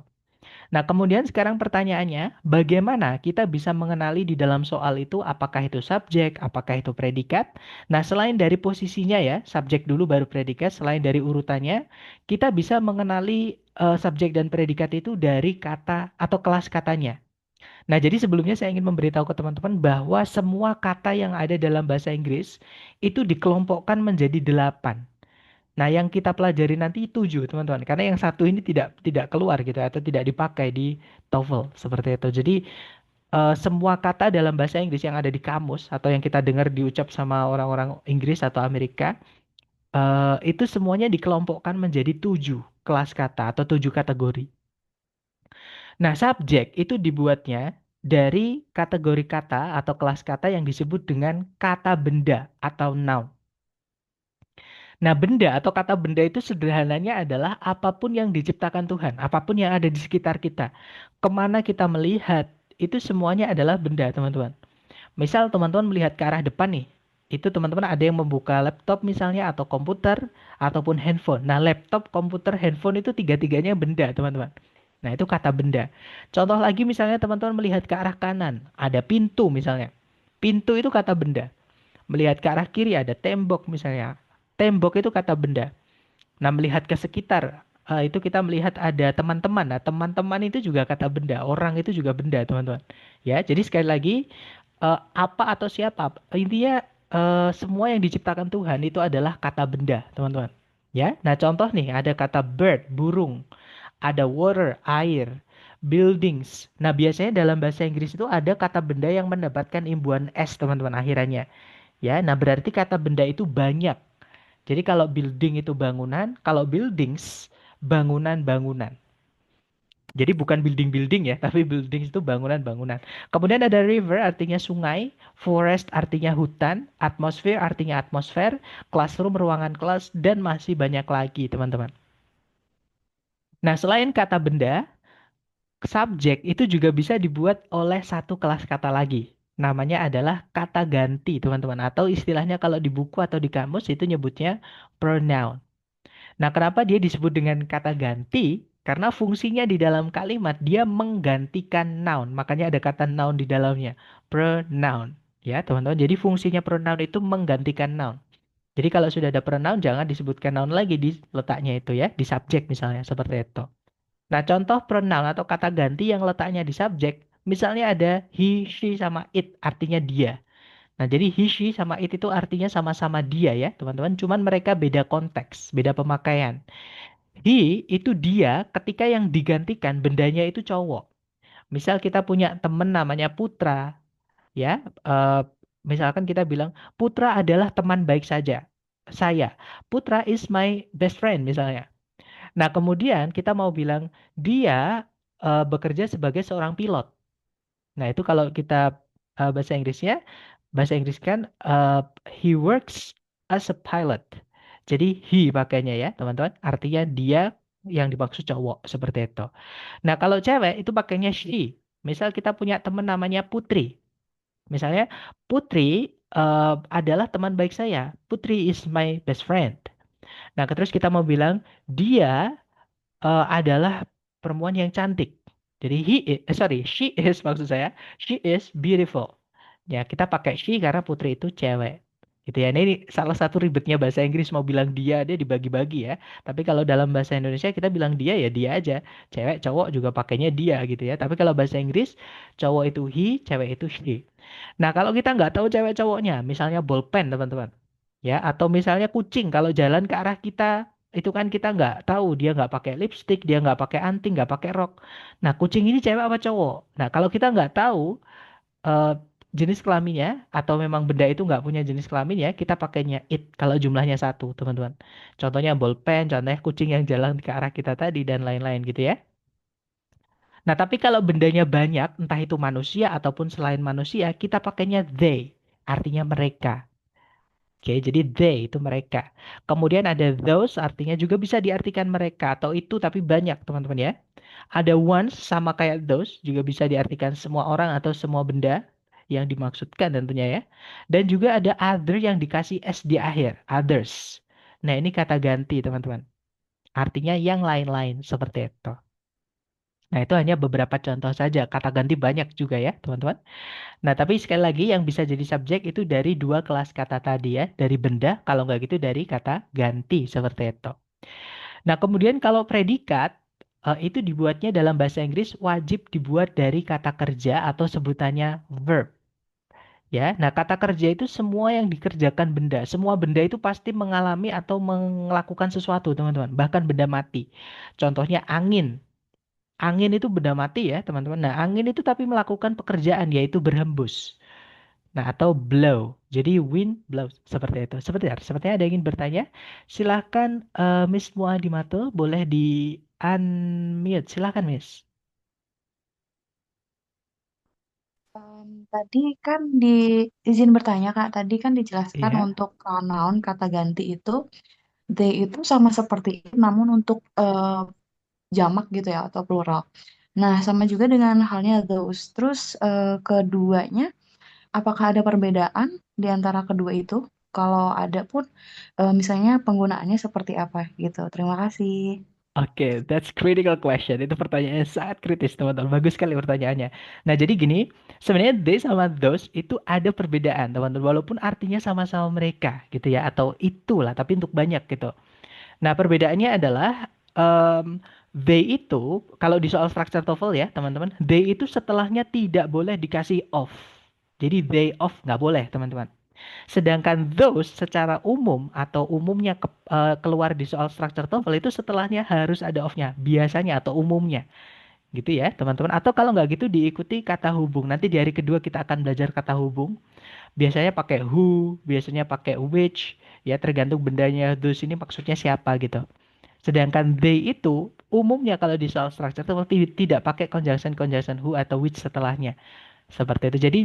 Nah, kemudian sekarang pertanyaannya, bagaimana kita bisa mengenali di dalam soal itu apakah itu subjek, apakah itu predikat? Nah, selain dari posisinya ya, subjek dulu baru predikat, selain dari urutannya, kita bisa mengenali subjek dan predikat itu dari kata atau kelas katanya. Nah, jadi sebelumnya saya ingin memberitahu ke teman-teman bahwa semua kata yang ada dalam bahasa Inggris itu dikelompokkan menjadi 8. Nah, yang kita pelajari nanti 7, teman-teman. Karena yang satu ini tidak keluar gitu atau tidak dipakai di TOEFL seperti itu. Jadi semua kata dalam bahasa Inggris yang ada di kamus atau yang kita dengar diucap sama orang-orang Inggris atau Amerika itu semuanya dikelompokkan menjadi 7 kelas kata atau 7 kategori. Nah, subjek itu dibuatnya dari kategori kata atau kelas kata yang disebut dengan kata benda atau noun. Nah, benda atau kata benda itu sederhananya adalah apapun yang diciptakan Tuhan, apapun yang ada di sekitar kita. Kemana kita melihat, itu semuanya adalah benda, teman-teman. Misal teman-teman melihat ke arah depan nih, itu teman-teman ada yang membuka laptop misalnya, atau komputer, ataupun handphone. Nah, laptop, komputer, handphone itu tiga-tiganya benda, teman-teman. Nah, itu kata benda. Contoh lagi misalnya teman-teman melihat ke arah kanan, ada pintu misalnya. Pintu itu kata benda. Melihat ke arah kiri ada tembok misalnya. Tembok itu kata benda. Nah, melihat ke sekitar itu kita melihat ada teman-teman. Nah, teman-teman itu juga kata benda. Orang itu juga benda, teman-teman. Ya, jadi sekali lagi apa atau siapa? Intinya semua yang diciptakan Tuhan itu adalah kata benda, teman-teman. Ya. Nah, contoh nih ada kata bird, burung. Ada water, air. Buildings. Nah, biasanya dalam bahasa Inggris itu ada kata benda yang mendapatkan imbuhan S, teman-teman, akhirannya. Ya, nah berarti kata benda itu banyak. Jadi kalau building itu bangunan, kalau buildings bangunan-bangunan. Jadi bukan building-building ya, tapi buildings itu bangunan-bangunan. Kemudian ada river artinya sungai, forest artinya hutan, atmosphere artinya atmosfer, classroom ruangan kelas, dan masih banyak lagi teman-teman. Nah, selain kata benda, subjek itu juga bisa dibuat oleh satu kelas kata lagi. Namanya adalah kata ganti, teman-teman. Atau istilahnya kalau di buku atau di kamus itu nyebutnya pronoun. Nah, kenapa dia disebut dengan kata ganti? Karena fungsinya di dalam kalimat dia menggantikan noun. Makanya ada kata noun di dalamnya. Pronoun. Ya, teman-teman. Jadi fungsinya pronoun itu menggantikan noun. Jadi kalau sudah ada pronoun jangan disebutkan noun lagi di letaknya itu ya, di subjek misalnya seperti itu. Nah, contoh pronoun atau kata ganti yang letaknya di subjek, misalnya ada he, she sama it, artinya dia. Nah, jadi he, she sama it itu artinya sama-sama dia ya, teman-teman. Cuman mereka beda konteks, beda pemakaian. He itu dia ketika yang digantikan bendanya itu cowok. Misal kita punya temen namanya Putra, ya. Misalkan kita bilang Putra adalah teman baik saja. Saya, Putra is my best friend misalnya. Nah, kemudian kita mau bilang dia bekerja sebagai seorang pilot. Nah, itu kalau kita bahasa Inggrisnya, bahasa Inggris kan he works as a pilot. Jadi he pakainya ya, teman-teman. Artinya dia yang dimaksud cowok seperti itu. Nah, kalau cewek itu pakainya she. Misal kita punya teman namanya Putri. Misalnya Putri adalah teman baik saya. Putri is my best friend. Nah, terus kita mau bilang dia adalah perempuan yang cantik. Jadi sorry, she is maksud saya, she is beautiful. Ya, kita pakai she karena putri itu cewek. Gitu ya. Nah, ini salah satu ribetnya bahasa Inggris mau bilang dia dibagi-bagi ya. Tapi kalau dalam bahasa Indonesia kita bilang dia ya dia aja. Cewek, cowok juga pakainya dia gitu ya. Tapi kalau bahasa Inggris cowok itu he, cewek itu she. Nah, kalau kita nggak tahu cewek cowoknya, misalnya bolpen teman-teman. Ya, atau misalnya kucing kalau jalan ke arah kita itu kan kita nggak tahu dia nggak pakai lipstick, dia nggak pakai anting, nggak pakai rok. Nah, kucing ini cewek apa cowok? Nah, kalau kita nggak tahu eh, jenis kelaminnya atau memang benda itu nggak punya jenis kelamin ya, kita pakainya it kalau jumlahnya satu, teman-teman. Contohnya bolpen, contohnya kucing yang jalan ke arah kita tadi dan lain-lain gitu ya. Nah, tapi kalau bendanya banyak, entah itu manusia ataupun selain manusia, kita pakainya they, artinya mereka. Oke, jadi they itu mereka. Kemudian ada those artinya juga bisa diartikan mereka atau itu tapi banyak teman-teman ya. Ada ones sama kayak those juga bisa diartikan semua orang atau semua benda yang dimaksudkan tentunya ya. Dan juga ada other yang dikasih s di akhir, others. Nah, ini kata ganti teman-teman. Artinya yang lain-lain seperti itu. Nah, itu hanya beberapa contoh saja. Kata ganti banyak juga ya, teman-teman. Nah, tapi sekali lagi yang bisa jadi subjek itu dari dua kelas kata tadi ya, dari benda, kalau nggak gitu dari kata ganti seperti itu. Nah, kemudian kalau predikat itu dibuatnya dalam bahasa Inggris wajib dibuat dari kata kerja atau sebutannya verb. Ya, nah kata kerja itu semua yang dikerjakan benda, semua benda itu pasti mengalami atau melakukan sesuatu, teman-teman. Bahkan benda mati. Contohnya angin. Angin itu benda mati ya, teman-teman. Nah, angin itu tapi melakukan pekerjaan yaitu berhembus. Nah, atau blow. Jadi wind blow seperti itu. Sepertinya ada yang ingin bertanya. Silahkan Miss Muadimato boleh di unmute. Silahkan Miss. Tadi kan di izin bertanya Kak, tadi kan dijelaskan Iya. untuk pronoun kata ganti itu they itu sama seperti itu, namun untuk jamak gitu ya atau plural. Nah, sama juga dengan halnya those. Terus keduanya, apakah ada perbedaan di antara kedua itu? Kalau ada pun, misalnya penggunaannya seperti apa gitu. Terima kasih. Oke, that's critical question. Itu pertanyaan yang sangat kritis, teman-teman. Bagus sekali pertanyaannya. Nah, jadi gini, sebenarnya they sama those itu ada perbedaan, teman-teman. Walaupun artinya sama-sama mereka, gitu ya, atau itulah, tapi untuk banyak gitu. Nah, perbedaannya adalah they itu kalau di soal structure TOEFL ya, teman-teman, they itu setelahnya tidak boleh dikasih off. Jadi they off nggak boleh, teman-teman. Sedangkan those secara umum atau umumnya keluar di soal structure TOEFL itu setelahnya harus ada off-nya, biasanya atau umumnya. Gitu ya, teman-teman. Atau kalau nggak gitu diikuti kata hubung. Nanti di hari kedua kita akan belajar kata hubung. Biasanya pakai who, biasanya pakai which, ya tergantung bendanya. Those ini maksudnya siapa gitu. Sedangkan they itu umumnya kalau di soal structure itu tidak pakai conjunction who atau which setelahnya. Seperti itu. Jadi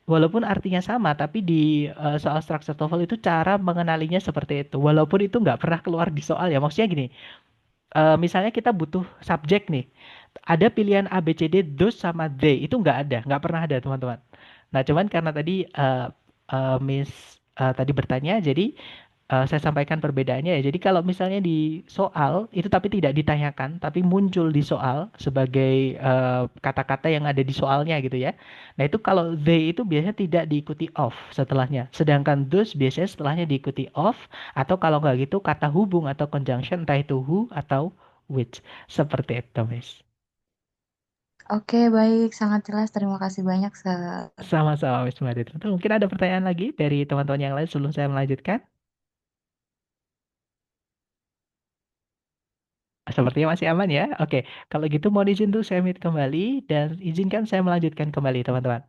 walaupun artinya sama, tapi di soal structure TOEFL itu cara mengenalinya seperti itu. Walaupun itu nggak pernah keluar di soal ya. Maksudnya gini, misalnya kita butuh subjek nih. Ada pilihan A, B, C, D, those sama they. Itu nggak ada. Nggak pernah ada, teman-teman. Nah, cuman karena tadi Miss tadi bertanya, jadi saya sampaikan perbedaannya ya. Jadi kalau misalnya di soal itu tapi tidak ditanyakan, tapi muncul di soal sebagai kata-kata yang ada di soalnya gitu ya. Nah, itu kalau they itu biasanya tidak diikuti of setelahnya. Sedangkan those biasanya setelahnya diikuti of, atau kalau nggak gitu kata hubung atau conjunction, entah itu who atau which. Seperti itu, Miss. Oke, baik, sangat jelas. Terima kasih banyak, Sir. Sama-sama, Miss Madit. Mungkin ada pertanyaan lagi dari teman-teman yang lain sebelum saya melanjutkan? Sepertinya masih aman ya. Oke, kalau gitu mohon izin tuh saya mute kembali dan izinkan saya melanjutkan kembali, teman-teman.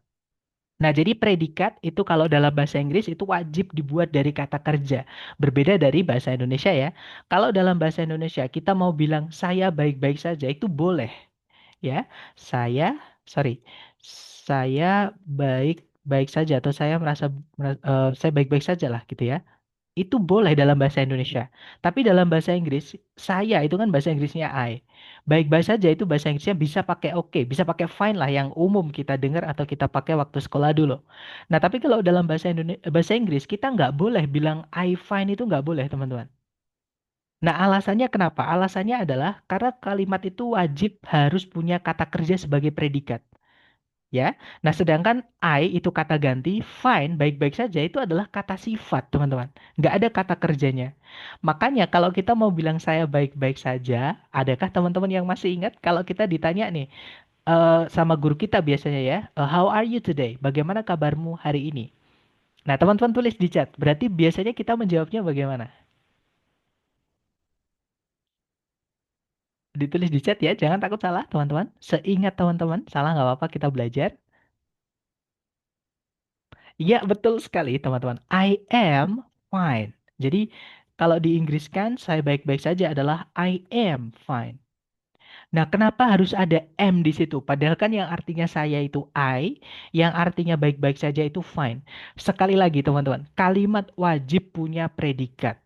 Nah, jadi predikat itu kalau dalam bahasa Inggris itu wajib dibuat dari kata kerja. Berbeda dari bahasa Indonesia ya. Kalau dalam bahasa Indonesia kita mau bilang saya baik-baik saja itu boleh ya. Saya, sorry, saya baik-baik saja atau saya baik-baik saja lah gitu ya. Itu boleh dalam bahasa Indonesia. Tapi dalam bahasa Inggris, saya itu kan bahasa Inggrisnya I. Baik-baik saja itu bahasa Inggrisnya bisa pakai oke, bisa pakai fine lah yang umum kita dengar atau kita pakai waktu sekolah dulu. Nah, tapi kalau dalam bahasa Inggris kita nggak boleh bilang I fine itu nggak boleh, teman-teman. Nah, alasannya kenapa? Alasannya adalah karena kalimat itu wajib harus punya kata kerja sebagai predikat. Ya. Nah, sedangkan I itu kata ganti, fine, baik-baik saja itu adalah kata sifat, teman-teman. Nggak ada kata kerjanya. Makanya kalau kita mau bilang saya baik-baik saja, adakah teman-teman yang masih ingat kalau kita ditanya nih sama guru kita biasanya ya, how are you today? Bagaimana kabarmu hari ini? Nah, teman-teman tulis di chat. Berarti biasanya kita menjawabnya bagaimana? Ditulis di chat ya, jangan takut salah, teman-teman. Seingat teman-teman, salah nggak apa-apa, kita belajar. Iya, betul sekali, teman-teman. I am fine. Jadi, kalau di Inggris kan, saya baik-baik saja adalah I am fine. Nah, kenapa harus ada am di situ? Padahal kan yang artinya saya itu I, yang artinya baik-baik saja itu fine. Sekali lagi, teman-teman, kalimat wajib punya predikat.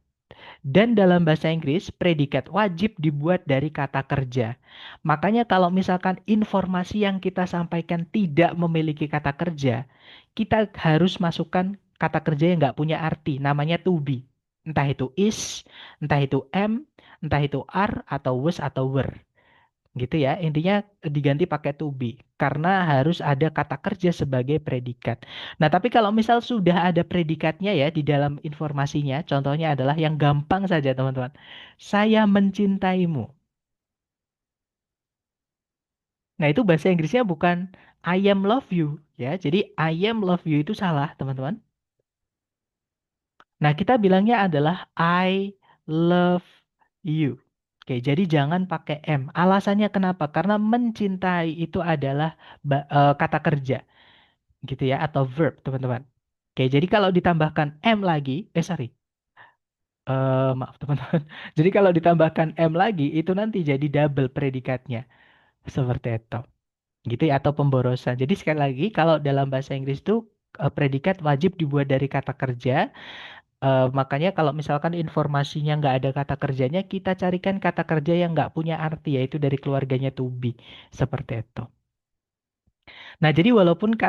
Dan dalam bahasa Inggris, predikat wajib dibuat dari kata kerja. Makanya kalau misalkan informasi yang kita sampaikan tidak memiliki kata kerja, kita harus masukkan kata kerja yang nggak punya arti, namanya to be. Entah itu is, entah itu am, entah itu are, atau was, atau were. Gitu ya, intinya diganti pakai to be. Karena harus ada kata kerja sebagai predikat. Nah, tapi kalau misal sudah ada predikatnya ya di dalam informasinya, contohnya adalah yang gampang saja teman-teman. Saya mencintaimu. Nah, itu bahasa Inggrisnya bukan I am love you ya. Jadi I am love you itu salah, teman-teman. Nah, kita bilangnya adalah I love you. Oke, jadi jangan pakai M. Alasannya kenapa? Karena mencintai itu adalah kata kerja, gitu ya, atau verb, teman-teman. Oke, jadi kalau ditambahkan M lagi, sorry, maaf teman-teman. Jadi kalau ditambahkan M lagi, itu nanti jadi double predikatnya, seperti itu. Gitu ya, atau pemborosan. Jadi sekali lagi, kalau dalam bahasa Inggris itu predikat wajib dibuat dari kata kerja. Makanya kalau misalkan informasinya nggak ada kata kerjanya, kita carikan kata kerja yang nggak punya arti, yaitu dari keluarganya to be. Seperti itu. Nah, jadi walaupun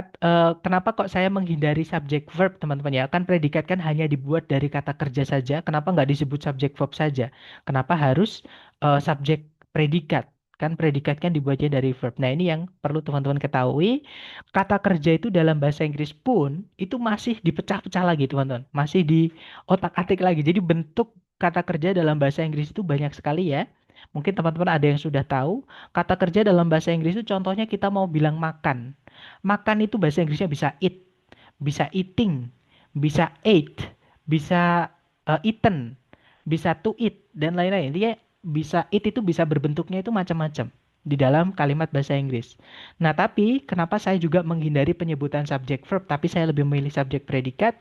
kenapa kok saya menghindari subjek verb, teman-teman ya? Kan predikat kan hanya dibuat dari kata kerja saja. Kenapa nggak disebut subjek verb saja? Kenapa harus subjek predikat? Kan predikat kan dibuatnya dari verb. Nah, ini yang perlu teman-teman ketahui. Kata kerja itu dalam bahasa Inggris pun itu masih dipecah-pecah lagi, teman-teman. Masih di otak-atik lagi. Jadi bentuk kata kerja dalam bahasa Inggris itu banyak sekali ya. Mungkin teman-teman ada yang sudah tahu. Kata kerja dalam bahasa Inggris itu contohnya kita mau bilang makan. Makan itu bahasa Inggrisnya bisa eat, bisa eating, bisa ate, bisa eaten, bisa to eat, dan lain-lain. Intinya bisa eat itu bisa berbentuknya itu macam-macam di dalam kalimat bahasa Inggris. Nah, tapi kenapa saya juga menghindari penyebutan subjek verb, tapi saya lebih memilih subjek predikat?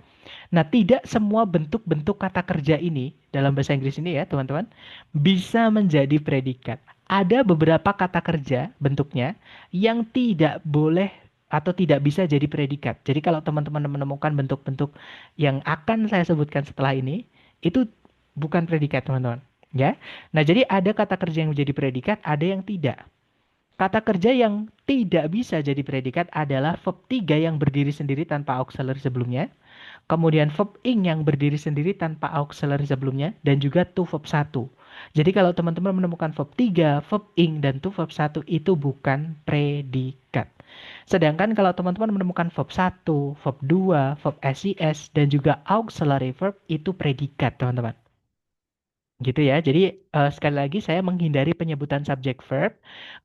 Nah, tidak semua bentuk-bentuk kata kerja ini dalam bahasa Inggris ini ya, teman-teman, bisa menjadi predikat. Ada beberapa kata kerja bentuknya yang tidak boleh atau tidak bisa jadi predikat. Jadi kalau teman-teman menemukan bentuk-bentuk yang akan saya sebutkan setelah ini, itu bukan predikat, teman-teman. Ya. Nah, jadi ada kata kerja yang menjadi predikat, ada yang tidak. Kata kerja yang tidak bisa jadi predikat adalah verb 3 yang berdiri sendiri tanpa auxiliary sebelumnya. Kemudian verb ing yang berdiri sendiri tanpa auxiliary sebelumnya. Dan juga to verb satu. Jadi kalau teman-teman menemukan verb 3, verb ing, dan to verb satu itu bukan predikat. Sedangkan kalau teman-teman menemukan verb satu, verb 2, verb SIS, dan juga auxiliary verb itu predikat, teman-teman. Gitu ya. Jadi sekali lagi saya menghindari penyebutan subjek verb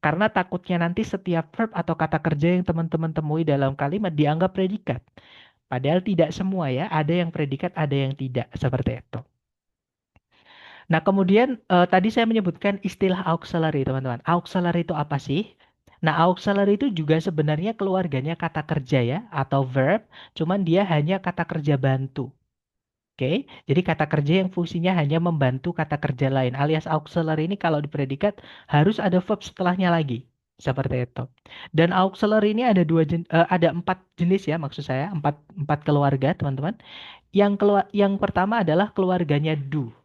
karena takutnya nanti setiap verb atau kata kerja yang teman-teman temui dalam kalimat dianggap predikat. Padahal tidak semua ya, ada yang predikat, ada yang tidak, seperti itu. Nah, kemudian tadi saya menyebutkan istilah auxiliary, teman-teman. Auxiliary itu apa sih? Nah, auxiliary itu juga sebenarnya keluarganya kata kerja ya, atau verb, cuman dia hanya kata kerja bantu. Oke, jadi kata kerja yang fungsinya hanya membantu kata kerja lain, alias auxiliary ini kalau di predikat harus ada verb setelahnya lagi, seperti itu. Dan auxiliary ini ada 4 jenis ya, maksud saya empat keluarga, teman-teman. Yang pertama adalah keluarganya do.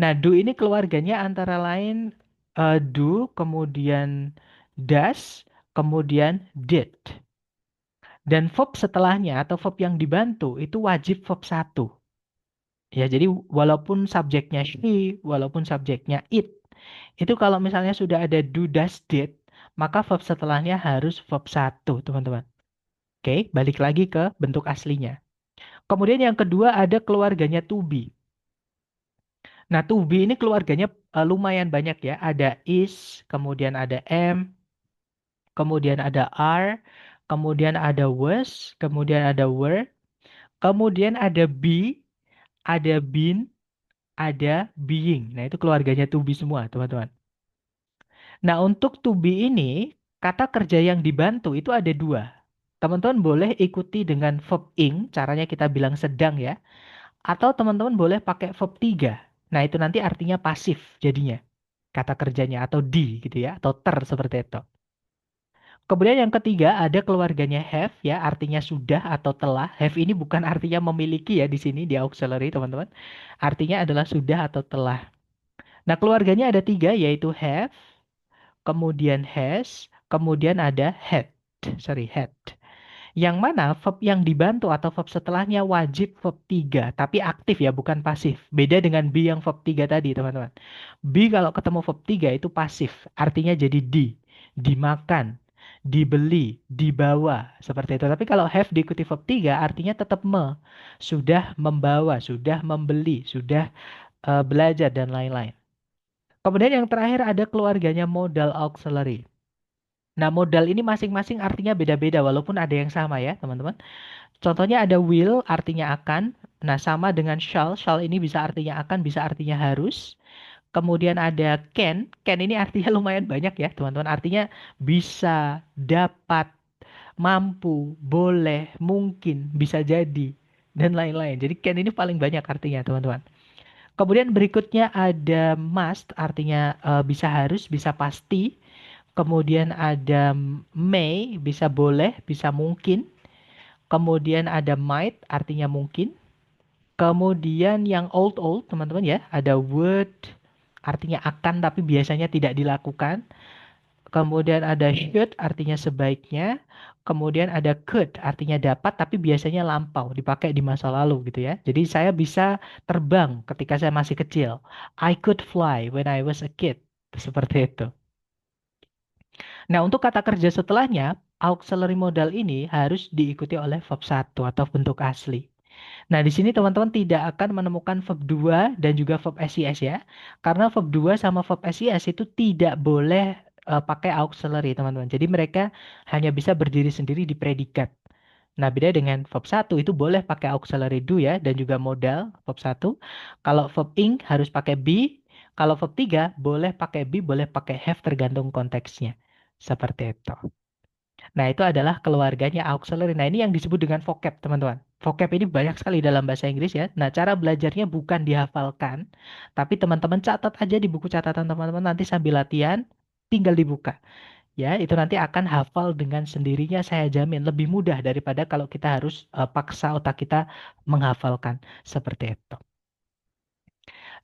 Nah, do ini keluarganya antara lain do, kemudian does, kemudian did. Dan verb setelahnya atau verb yang dibantu itu wajib verb satu. Ya, jadi walaupun subjeknya she, walaupun subjeknya it, itu kalau misalnya sudah ada do, does, did, maka verb setelahnya harus verb satu, teman-teman. Oke, balik lagi ke bentuk aslinya. Kemudian yang kedua ada keluarganya to be. Nah, to be ini keluarganya lumayan banyak ya. Ada is, kemudian ada am, kemudian ada are, kemudian ada was, kemudian ada were, kemudian ada be, ada been, ada being. Nah, itu keluarganya to be semua, teman-teman. Nah, untuk to be ini, kata kerja yang dibantu itu ada dua. Teman-teman boleh ikuti dengan verb ing, caranya kita bilang sedang ya. Atau teman-teman boleh pakai verb 3. Nah, itu nanti artinya pasif jadinya. Kata kerjanya, atau di gitu ya, atau ter seperti itu. Kemudian yang ketiga ada keluarganya have ya, artinya sudah atau telah. Have ini bukan artinya memiliki ya di sini di auxiliary, teman-teman. Artinya adalah sudah atau telah. Nah, keluarganya ada tiga, yaitu have, kemudian has, kemudian ada had. Sorry, had. Yang mana verb yang dibantu atau verb setelahnya wajib verb 3, tapi aktif ya, bukan pasif. Beda dengan be yang verb 3 tadi, teman-teman. Be kalau ketemu verb 3 itu pasif, artinya jadi dimakan, dibeli, dibawa, seperti itu. Tapi kalau have diikuti verb 3 artinya tetap sudah membawa, sudah membeli, sudah belajar dan lain-lain. Kemudian yang terakhir ada keluarganya modal auxiliary. Nah, modal ini masing-masing artinya beda-beda walaupun ada yang sama ya, teman-teman. Contohnya ada will artinya akan. Nah, sama dengan shall. Shall ini bisa artinya akan, bisa artinya harus. Kemudian ada can. Can ini artinya lumayan banyak ya, teman-teman. Artinya bisa, dapat, mampu, boleh, mungkin, bisa jadi, dan lain-lain. Jadi can ini paling banyak artinya, teman-teman. Kemudian berikutnya ada must, artinya bisa harus, bisa pasti. Kemudian ada may, bisa boleh, bisa mungkin. Kemudian ada might, artinya mungkin. Kemudian yang old, teman-teman ya, ada would, artinya akan tapi biasanya tidak dilakukan. Kemudian ada should, artinya sebaiknya. Kemudian ada could, artinya dapat tapi biasanya lampau, dipakai di masa lalu gitu ya. Jadi saya bisa terbang ketika saya masih kecil. I could fly when I was a kid. Seperti itu. Nah, untuk kata kerja setelahnya, auxiliary modal ini harus diikuti oleh verb satu atau bentuk asli. Nah, di sini teman-teman tidak akan menemukan verb 2 dan juga verb SIS ya. Karena verb 2 sama verb SIS itu tidak boleh pakai auxiliary, teman-teman. Jadi mereka hanya bisa berdiri sendiri di predikat. Nah, beda dengan verb satu itu boleh pakai auxiliary do ya dan juga modal verb satu. Kalau verb ing harus pakai be. Kalau verb 3 boleh pakai be, boleh pakai have tergantung konteksnya. Seperti itu. Nah, itu adalah keluarganya auxiliary. Nah, ini yang disebut dengan vocab, teman-teman. Vocab ini banyak sekali dalam bahasa Inggris ya. Nah, cara belajarnya bukan dihafalkan, tapi teman-teman catat aja di buku catatan teman-teman nanti sambil latihan, tinggal dibuka. Ya, itu nanti akan hafal dengan sendirinya, saya jamin. Lebih mudah daripada kalau kita harus paksa otak kita menghafalkan. Seperti itu.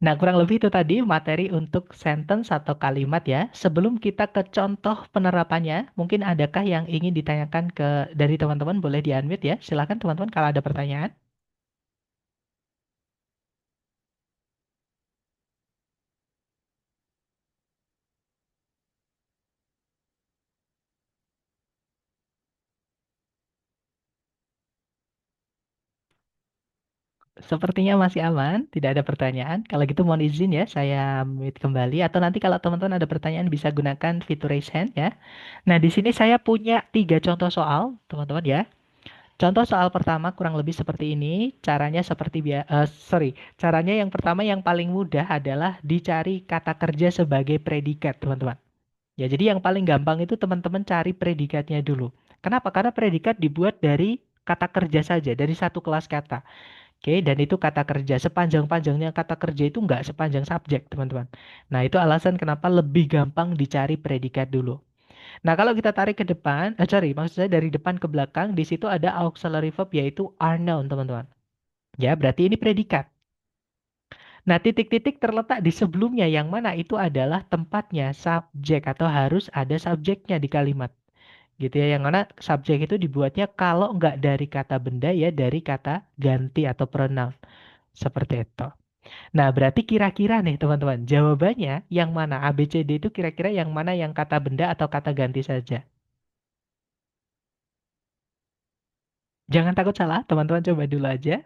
Nah, kurang lebih itu tadi materi untuk sentence atau kalimat ya. Sebelum kita ke contoh penerapannya, mungkin adakah yang ingin ditanyakan ke dari teman-teman? Boleh di-unmute ya. Silakan teman-teman kalau ada pertanyaan. Sepertinya masih aman, tidak ada pertanyaan. Kalau gitu mohon izin ya, saya mute kembali. Atau nanti kalau teman-teman ada pertanyaan bisa gunakan fitur raise hand ya. Nah, di sini saya punya tiga contoh soal, teman-teman ya. Contoh soal pertama kurang lebih seperti ini. Caranya seperti caranya yang pertama yang paling mudah adalah dicari kata kerja sebagai predikat, teman-teman. Ya, jadi yang paling gampang itu teman-teman cari predikatnya dulu. Kenapa? Karena predikat dibuat dari kata kerja saja, dari satu kelas kata. Oke, dan itu kata kerja. Sepanjang-panjangnya kata kerja itu nggak sepanjang subjek, teman-teman. Nah, itu alasan kenapa lebih gampang dicari predikat dulu. Nah, kalau kita tarik ke depan, maksud saya dari depan ke belakang, di situ ada auxiliary verb yaitu are noun, teman-teman. Ya, berarti ini predikat. Nah, titik-titik terletak di sebelumnya yang mana itu adalah tempatnya subjek atau harus ada subjeknya di kalimat. Gitu ya, yang mana subjek itu dibuatnya kalau nggak dari kata benda ya dari kata ganti atau pronoun. Seperti itu. Nah, berarti kira-kira nih teman-teman, jawabannya yang mana? A, B, C, D itu kira-kira yang mana yang kata benda atau kata ganti saja? Jangan takut salah, teman-teman coba dulu aja.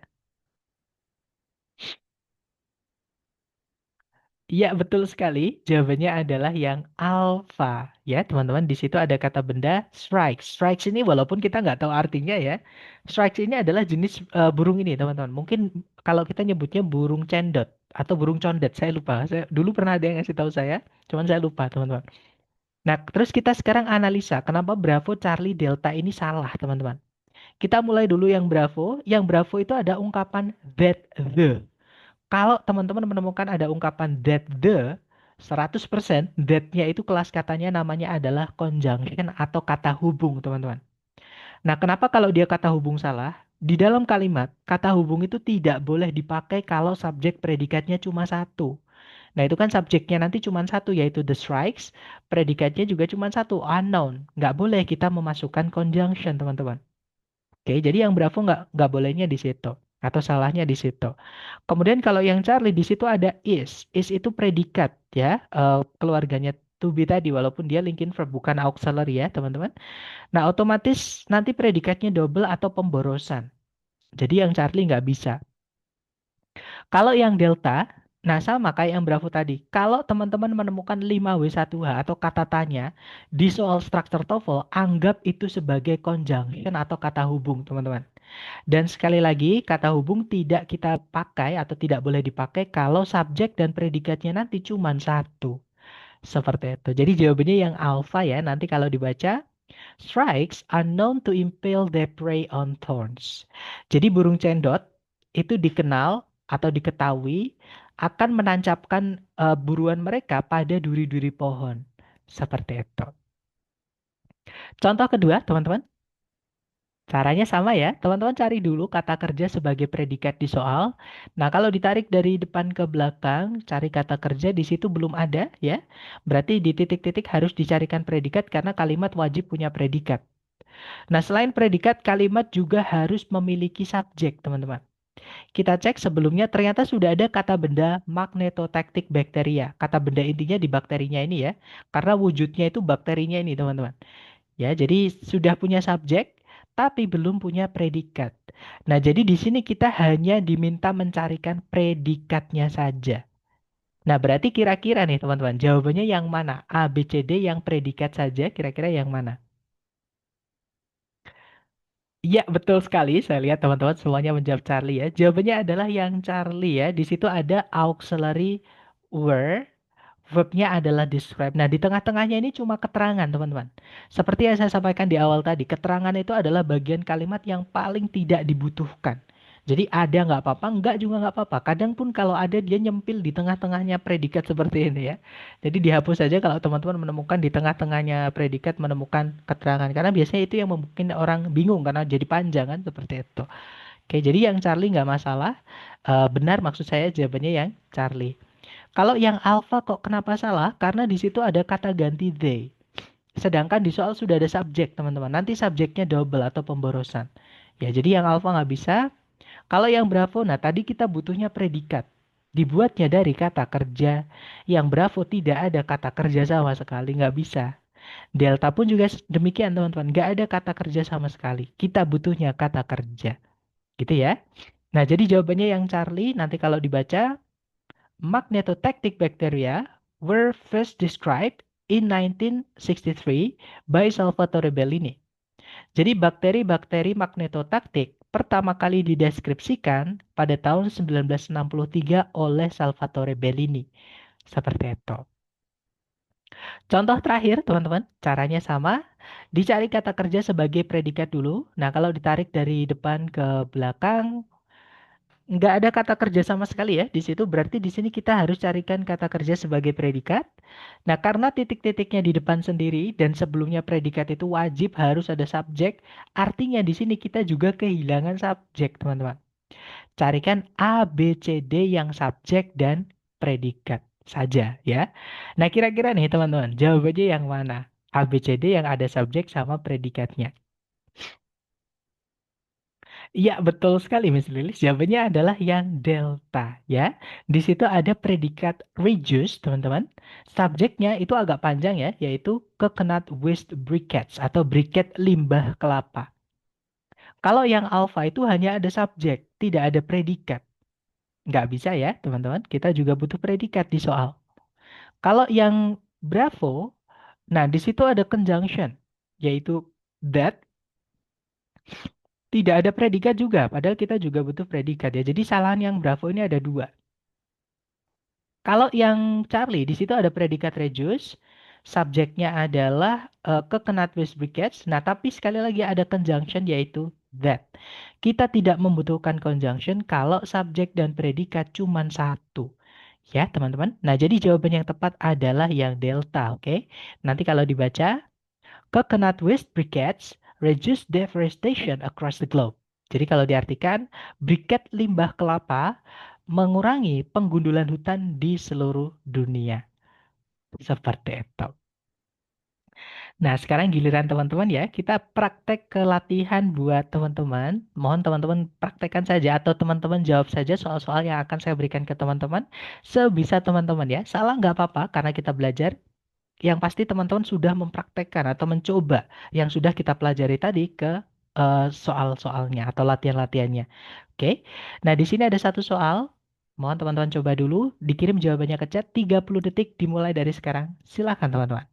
Iya, betul sekali. Jawabannya adalah yang alpha. Ya, teman-teman, di situ ada kata benda strikes. Strikes ini walaupun kita nggak tahu artinya ya. Strikes ini adalah jenis burung ini, teman-teman. Mungkin kalau kita nyebutnya burung cendot atau burung condet, saya lupa. Saya dulu pernah ada yang ngasih tahu saya, cuman saya lupa, teman-teman. Nah, terus kita sekarang analisa kenapa Bravo, Charlie, Delta ini salah, teman-teman. Kita mulai dulu yang Bravo. Yang Bravo itu ada ungkapan that the. Kalau teman-teman menemukan ada ungkapan that the, 100% that-nya itu kelas katanya namanya adalah conjunction atau kata hubung, teman-teman. Nah, kenapa kalau dia kata hubung salah? Di dalam kalimat, kata hubung itu tidak boleh dipakai kalau subjek predikatnya cuma satu. Nah, itu kan subjeknya nanti cuma satu, yaitu the strikes. Predikatnya juga cuma satu, unknown. Nggak boleh kita memasukkan conjunction, teman-teman. Oke, jadi yang Bravo nggak bolehnya di situ. Atau salahnya di situ. Kemudian kalau yang Charlie di situ ada is. Is itu predikat ya, keluarganya to be tadi walaupun dia linking verb bukan auxiliary ya, teman-teman. Nah, otomatis nanti predikatnya double atau pemborosan. Jadi yang Charlie nggak bisa. Kalau yang delta, nah sama kayak yang Bravo tadi. Kalau teman-teman menemukan 5W1H atau kata tanya di soal structure TOEFL, anggap itu sebagai conjunction atau kata hubung, teman-teman. Dan sekali lagi, kata hubung tidak kita pakai atau tidak boleh dipakai kalau subjek dan predikatnya nanti cuma satu. Seperti itu. Jadi jawabannya yang alpha ya. Nanti kalau dibaca, strikes are known to impale their prey on thorns. Jadi burung cendot itu dikenal atau diketahui akan menancapkan buruan mereka pada duri-duri pohon. Seperti itu. Contoh kedua, teman-teman. Caranya sama ya, teman-teman cari dulu kata kerja sebagai predikat di soal. Nah, kalau ditarik dari depan ke belakang, cari kata kerja di situ belum ada ya. Berarti di titik-titik harus dicarikan predikat karena kalimat wajib punya predikat. Nah, selain predikat, kalimat juga harus memiliki subjek, teman-teman. Kita cek sebelumnya ternyata sudah ada kata benda magnetotactic bacteria. Kata benda intinya di bakterinya ini ya. Karena wujudnya itu bakterinya ini, teman-teman. Ya, jadi sudah punya subjek tapi belum punya predikat. Nah, jadi di sini kita hanya diminta mencarikan predikatnya saja. Nah, berarti kira-kira nih teman-teman, jawabannya yang mana? A, B, C, D yang predikat saja, kira-kira yang mana? Iya, betul sekali. Saya lihat teman-teman semuanya menjawab Charlie ya. Jawabannya adalah yang Charlie ya. Di situ ada auxiliary were. Verbnya adalah describe. Nah, di tengah-tengahnya ini cuma keterangan, teman-teman. Seperti yang saya sampaikan di awal tadi, keterangan itu adalah bagian kalimat yang paling tidak dibutuhkan. Jadi ada nggak apa-apa, nggak juga nggak apa-apa. Kadang pun kalau ada dia nyempil di tengah-tengahnya predikat seperti ini ya. Jadi dihapus saja kalau teman-teman menemukan di tengah-tengahnya predikat menemukan keterangan. Karena biasanya itu yang membuat orang bingung karena jadi panjang kan seperti itu. Oke, jadi yang Charlie nggak masalah. Benar maksud saya jawabannya yang Charlie. Kalau yang alpha kok kenapa salah? Karena di situ ada kata ganti they. Sedangkan di soal sudah ada subjek, teman-teman. Nanti subjeknya double atau pemborosan. Ya, jadi yang alpha nggak bisa. Kalau yang bravo, nah tadi kita butuhnya predikat. Dibuatnya dari kata kerja. Yang bravo tidak ada kata kerja sama sekali, nggak bisa. Delta pun juga demikian, teman-teman. Nggak ada kata kerja sama sekali. Kita butuhnya kata kerja. Gitu ya. Nah, jadi jawabannya yang Charlie, nanti kalau dibaca, magnetotactic bacteria were first described in 1963 by Salvatore Bellini. Jadi bakteri-bakteri magnetotaktik pertama kali dideskripsikan pada tahun 1963 oleh Salvatore Bellini. Seperti itu. Contoh terakhir, teman-teman, caranya sama. Dicari kata kerja sebagai predikat dulu. Nah, kalau ditarik dari depan ke belakang, nggak ada kata kerja sama sekali ya di situ. Berarti di sini kita harus carikan kata kerja sebagai predikat. Nah, karena titik-titiknya di depan sendiri dan sebelumnya predikat itu wajib harus ada subjek, artinya di sini kita juga kehilangan subjek, teman-teman. Carikan A, B, C, D yang subjek dan predikat saja ya. Nah, kira-kira nih teman-teman, jawabannya yang mana? A, B, C, D yang ada subjek sama predikatnya. Iya, betul sekali, Miss Lilis. Jawabannya adalah yang delta, ya. Di situ ada predikat reduce, teman-teman. Subjeknya itu agak panjang ya, yaitu coconut waste briquettes atau briquet limbah kelapa. Kalau yang alpha itu hanya ada subjek, tidak ada predikat. Nggak bisa ya, teman-teman. Kita juga butuh predikat di soal. Kalau yang bravo, nah di situ ada conjunction, yaitu that. Tidak ada predikat juga, padahal kita juga butuh predikat ya. Jadi kesalahan yang Bravo ini ada dua. Kalau yang Charlie, di situ ada predikat reduce, subjeknya adalah coconut with briquettes. Nah, tapi sekali lagi ada conjunction yaitu that. Kita tidak membutuhkan conjunction kalau subjek dan predikat cuma satu. Ya, teman-teman. Nah, jadi jawaban yang tepat adalah yang delta, oke? Nanti kalau dibaca, coconut waste briquettes reduce deforestation across the globe. Jadi kalau diartikan, briket limbah kelapa mengurangi penggundulan hutan di seluruh dunia. Seperti itu. Nah, sekarang giliran teman-teman ya. Kita praktek ke latihan buat teman-teman. Mohon teman-teman praktekkan saja atau teman-teman jawab saja soal-soal yang akan saya berikan ke teman-teman. Sebisa teman-teman ya. Salah nggak apa-apa karena kita belajar. Yang pasti teman-teman sudah mempraktekkan atau mencoba yang sudah kita pelajari tadi ke soal-soalnya atau latihan-latihannya. Oke. Nah, di sini ada satu soal. Mohon teman-teman coba dulu, dikirim jawabannya ke chat 30 detik dimulai dari sekarang. Silakan teman-teman.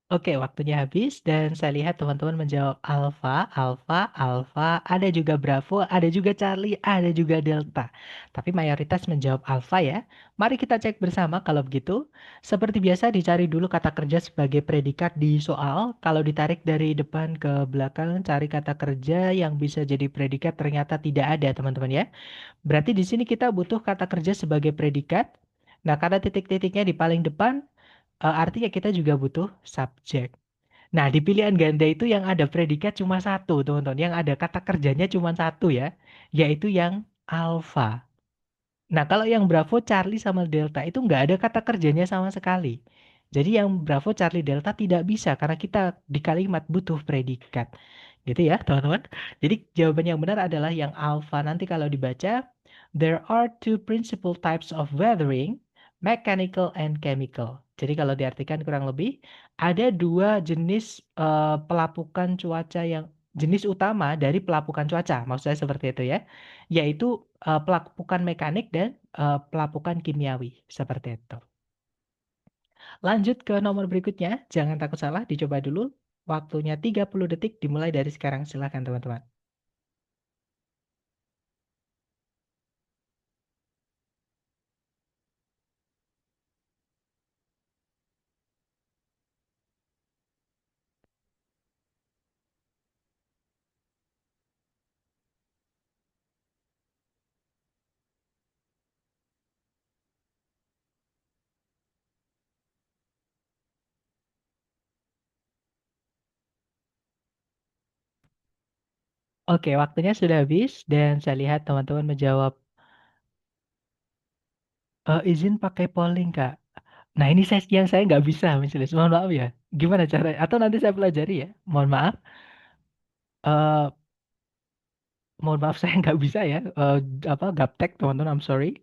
Oke, waktunya habis dan saya lihat teman-teman menjawab alfa, alfa, alfa, ada juga Bravo, ada juga Charlie, ada juga Delta. Tapi mayoritas menjawab alfa ya. Mari kita cek bersama kalau begitu. Seperti biasa dicari dulu kata kerja sebagai predikat di soal. Kalau ditarik dari depan ke belakang, cari kata kerja yang bisa jadi predikat ternyata tidak ada, teman-teman ya. Berarti di sini kita butuh kata kerja sebagai predikat. Nah, karena titik-titiknya di paling depan, artinya kita juga butuh subjek. Nah, di pilihan ganda itu yang ada predikat cuma satu, teman-teman. Yang ada kata kerjanya cuma satu ya, yaitu yang alfa. Nah, kalau yang Bravo, Charlie, sama Delta itu nggak ada kata kerjanya sama sekali. Jadi yang Bravo, Charlie, Delta tidak bisa karena kita di kalimat butuh predikat. Gitu ya, teman-teman. Jadi jawaban yang benar adalah yang alpha. Nanti kalau dibaca, there are two principal types of weathering, mechanical and chemical. Jadi kalau diartikan kurang lebih, ada dua jenis pelapukan cuaca yang jenis utama dari pelapukan cuaca. Maksud saya seperti itu ya, yaitu pelapukan mekanik dan pelapukan kimiawi. Seperti itu. Lanjut ke nomor berikutnya. Jangan takut salah, dicoba dulu. Waktunya 30 detik dimulai dari sekarang. Silakan teman-teman. Oke, waktunya sudah habis dan saya lihat teman-teman menjawab izin pakai polling, Kak. Nah, ini yang saya nggak bisa, misalnya. Mohon maaf ya. Gimana cara? Atau nanti saya pelajari ya. Mohon maaf. Eh, mohon maaf saya nggak bisa ya. Apa gaptek teman-teman. I'm sorry.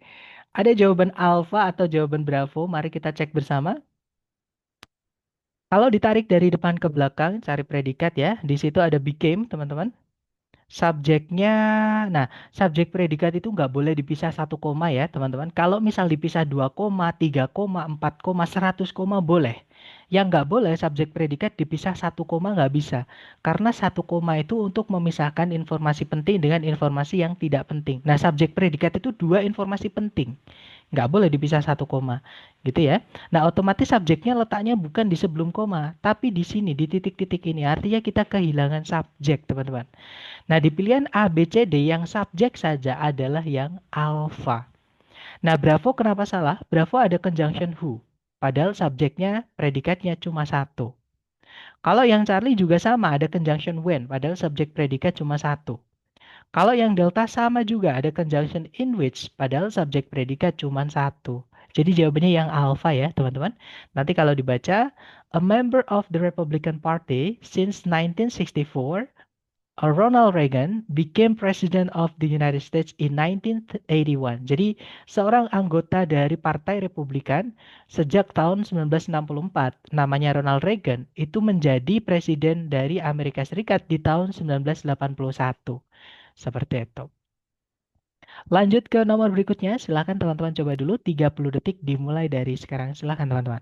Ada jawaban alpha atau jawaban bravo? Mari kita cek bersama. Kalau ditarik dari depan ke belakang, cari predikat ya. Di situ ada became, teman-teman. Subjeknya, nah, subjek predikat itu nggak boleh dipisah satu koma ya, teman-teman. Kalau misal dipisah 2 koma, 3 koma, 4 koma, 100 koma boleh. Yang nggak boleh subjek predikat dipisah satu koma nggak bisa. Karena satu koma itu untuk memisahkan informasi penting dengan informasi yang tidak penting. Nah, subjek predikat itu dua informasi penting. Nggak boleh dipisah satu koma. Gitu ya. Nah, otomatis subjeknya letaknya bukan di sebelum koma, tapi di sini, di titik-titik ini. Artinya kita kehilangan subjek, teman-teman. Nah, di pilihan A, B, C, D yang subjek saja adalah yang alpha. Nah, Bravo kenapa salah? Bravo ada conjunction who. Padahal subjeknya, predikatnya cuma satu. Kalau yang Charlie juga sama, ada conjunction when. Padahal subjek predikat cuma satu. Kalau yang Delta sama juga, ada conjunction in which. Padahal subjek predikat cuma satu. Jadi jawabannya yang alpha ya, teman-teman. Nanti kalau dibaca, a member of the Republican Party since 1964, Ronald Reagan became President of the United States in 1981. Jadi, seorang anggota dari Partai Republikan sejak tahun 1964, namanya Ronald Reagan, itu menjadi presiden dari Amerika Serikat di tahun 1981. Seperti itu. Lanjut ke nomor berikutnya, silakan teman-teman coba dulu 30 detik dimulai dari sekarang. Silakan teman-teman.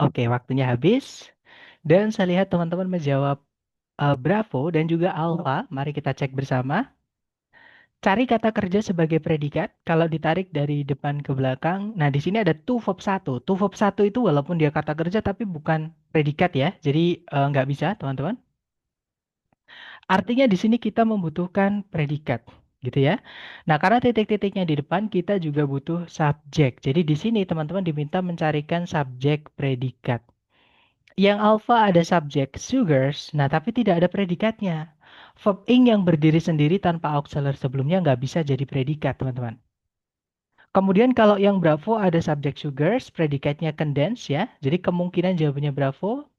Oke, waktunya habis. Dan saya lihat teman-teman menjawab Bravo dan juga Alpha. Mari kita cek bersama. Cari kata kerja sebagai predikat. Kalau ditarik dari depan ke belakang. Nah, di sini ada to verb 1. To verb 1 itu walaupun dia kata kerja tapi bukan predikat ya. Jadi nggak bisa, teman-teman. Artinya di sini kita membutuhkan predikat, gitu ya. Nah, karena titik-titiknya di depan, kita juga butuh subjek. Jadi di sini teman-teman diminta mencarikan subjek predikat. Yang alpha ada subjek sugars, nah tapi tidak ada predikatnya. Verb ing yang berdiri sendiri tanpa auxiliary sebelumnya nggak bisa jadi predikat, teman-teman. Kemudian kalau yang bravo ada subjek sugars, predikatnya condense ya. Jadi kemungkinan jawabannya bravo.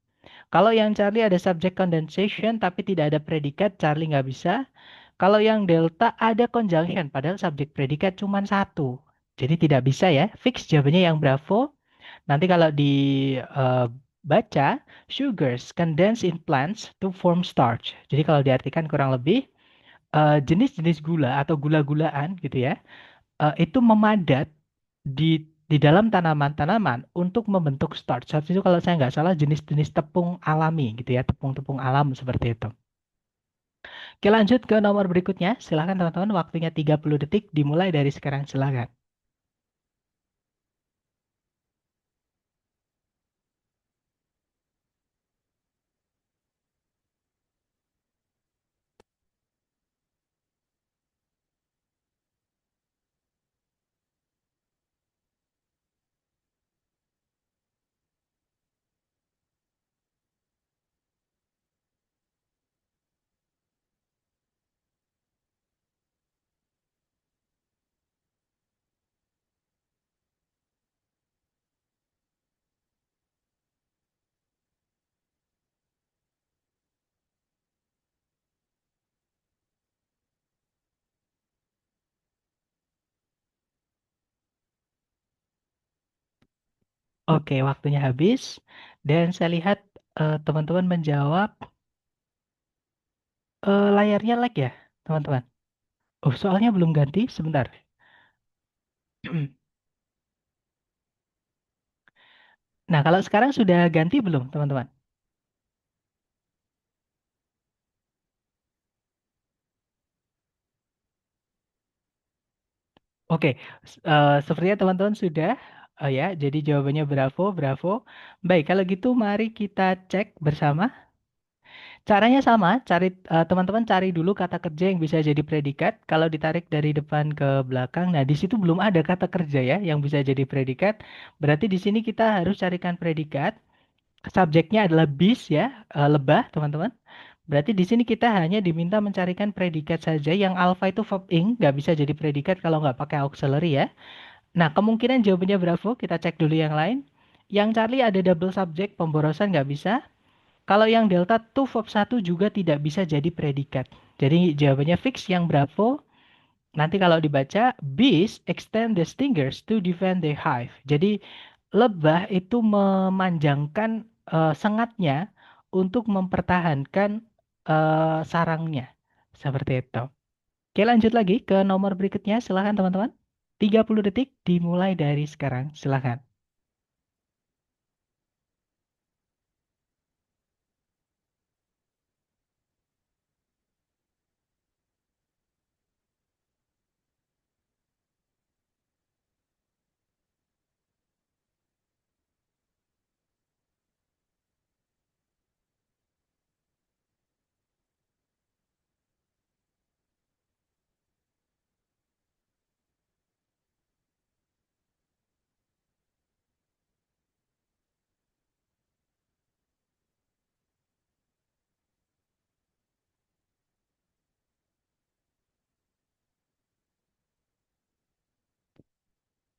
Kalau yang Charlie ada subjek condensation tapi tidak ada predikat, Charlie nggak bisa. Kalau yang delta ada conjunction, padahal subjek predikat cuma satu. Jadi tidak bisa ya. Fix jawabannya yang bravo. Nanti kalau dibaca, sugars condense in plants to form starch. Jadi kalau diartikan kurang lebih, jenis-jenis gula atau gula-gulaan gitu ya, itu memadat di dalam tanaman-tanaman untuk membentuk starch. Starch itu kalau saya nggak salah jenis-jenis tepung alami gitu ya, tepung-tepung alam seperti itu. Oke, lanjut ke nomor berikutnya. Silahkan teman-teman, waktunya 30 detik dimulai dari sekarang. Silahkan. Oke, waktunya habis. Dan saya lihat teman-teman menjawab layarnya lag ya, teman-teman. Oh, soalnya belum ganti. Sebentar. Nah, kalau sekarang sudah ganti belum, teman-teman? Oke, sepertinya teman-teman sudah. Oh ya, jadi jawabannya bravo, bravo. Baik, kalau gitu mari kita cek bersama. Caranya sama, teman-teman cari dulu kata kerja yang bisa jadi predikat. Kalau ditarik dari depan ke belakang, nah di situ belum ada kata kerja ya yang bisa jadi predikat. Berarti di sini kita harus carikan predikat. Subjeknya adalah bis ya, lebah, teman-teman. Berarti di sini kita hanya diminta mencarikan predikat saja yang alpha itu verb ing, nggak bisa jadi predikat kalau nggak pakai auxiliary ya. Nah, kemungkinan jawabannya Bravo. Kita cek dulu yang lain. Yang Charlie ada double subject, pemborosan nggak bisa. Kalau yang Delta tuh verb satu juga tidak bisa jadi predikat. Jadi jawabannya fix yang Bravo. Nanti kalau dibaca, bees extend the stingers to defend their hive. Jadi lebah itu memanjangkan sengatnya untuk mempertahankan sarangnya. Seperti itu. Oke, lanjut lagi ke nomor berikutnya. Silahkan teman-teman. 30 detik dimulai dari sekarang. Silahkan.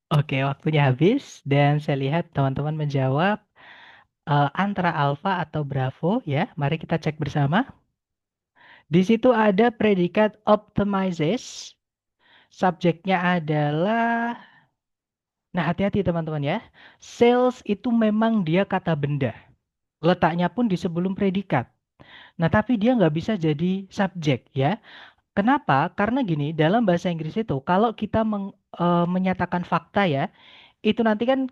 Oke, waktunya habis. Dan saya lihat teman-teman menjawab antara alfa atau bravo ya. Mari kita cek bersama. Di situ ada predikat optimizes. Subjeknya adalah, nah hati-hati teman-teman ya. Sales itu memang dia kata benda. Letaknya pun di sebelum predikat. Nah, tapi dia nggak bisa jadi subjek ya. Kenapa? Karena gini, dalam bahasa Inggris itu, kalau kita menyatakan fakta ya, itu nanti kan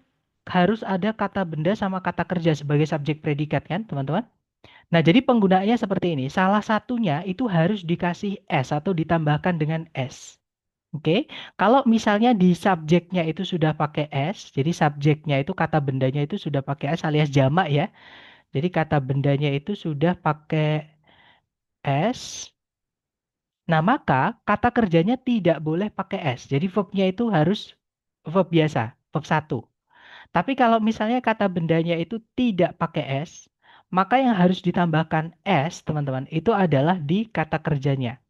harus ada kata benda sama kata kerja sebagai subjek predikat kan, teman-teman? Nah, jadi penggunaannya seperti ini. Salah satunya itu harus dikasih S atau ditambahkan dengan S. Oke, kalau misalnya di subjeknya itu sudah pakai S, jadi subjeknya itu kata bendanya itu sudah pakai S alias jamak ya. Jadi kata bendanya itu sudah pakai S. Nah, maka kata kerjanya tidak boleh pakai S. Jadi verbnya itu harus verb biasa, verb satu. Tapi kalau misalnya kata bendanya itu tidak pakai S, maka yang harus ditambahkan S, teman-teman, itu adalah di kata kerjanya.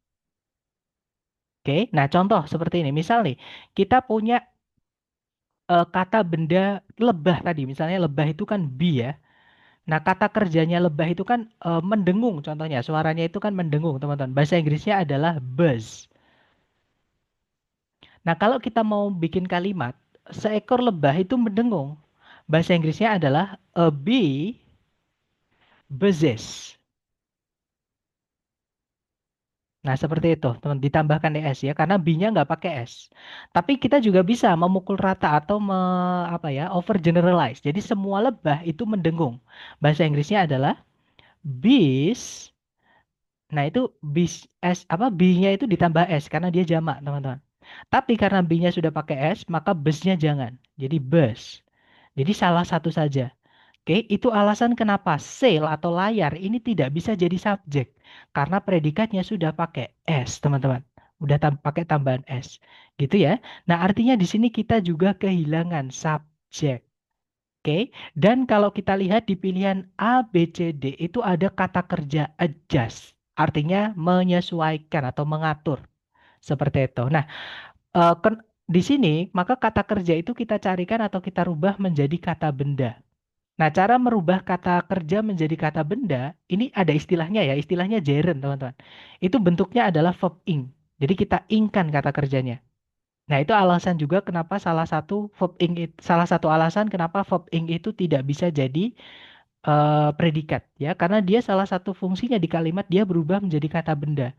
Oke, nah contoh seperti ini. Misal nih, kita punya kata benda lebah tadi. Misalnya lebah itu kan bee ya. Nah, kata kerjanya lebah itu kan mendengung contohnya. Suaranya itu kan mendengung, teman-teman. Bahasa Inggrisnya adalah buzz. Nah, kalau kita mau bikin kalimat, seekor lebah itu mendengung. Bahasa Inggrisnya adalah a bee buzzes. Nah, seperti itu, teman. Ditambahkan es ya, karena B-nya nggak pakai S. Tapi kita juga bisa memukul rata atau apa ya, overgeneralize. Jadi semua lebah itu mendengung. Bahasa Inggrisnya adalah bees. Nah, itu bis S apa B-nya itu ditambah S karena dia jamak, teman-teman. Tapi karena B-nya sudah pakai S, maka busnya jangan. Jadi bus. Jadi salah satu saja. Oke, itu alasan kenapa sail atau layar ini tidak bisa jadi subjek. Karena predikatnya sudah pakai S, teman-teman. Udah pakai tambahan S. Gitu ya. Nah, artinya di sini kita juga kehilangan subjek. Oke, dan kalau kita lihat di pilihan A, B, C, D itu ada kata kerja adjust, artinya menyesuaikan atau mengatur seperti itu. Nah, di sini maka kata kerja itu kita carikan atau kita rubah menjadi kata benda. Nah, cara merubah kata kerja menjadi kata benda ini ada istilahnya ya, istilahnya gerund, teman-teman. Itu bentuknya adalah verb ing. Jadi kita ingkan kata kerjanya. Nah, itu alasan juga kenapa salah satu alasan kenapa verb ing itu tidak bisa jadi predikat ya, karena dia salah satu fungsinya di kalimat dia berubah menjadi kata benda.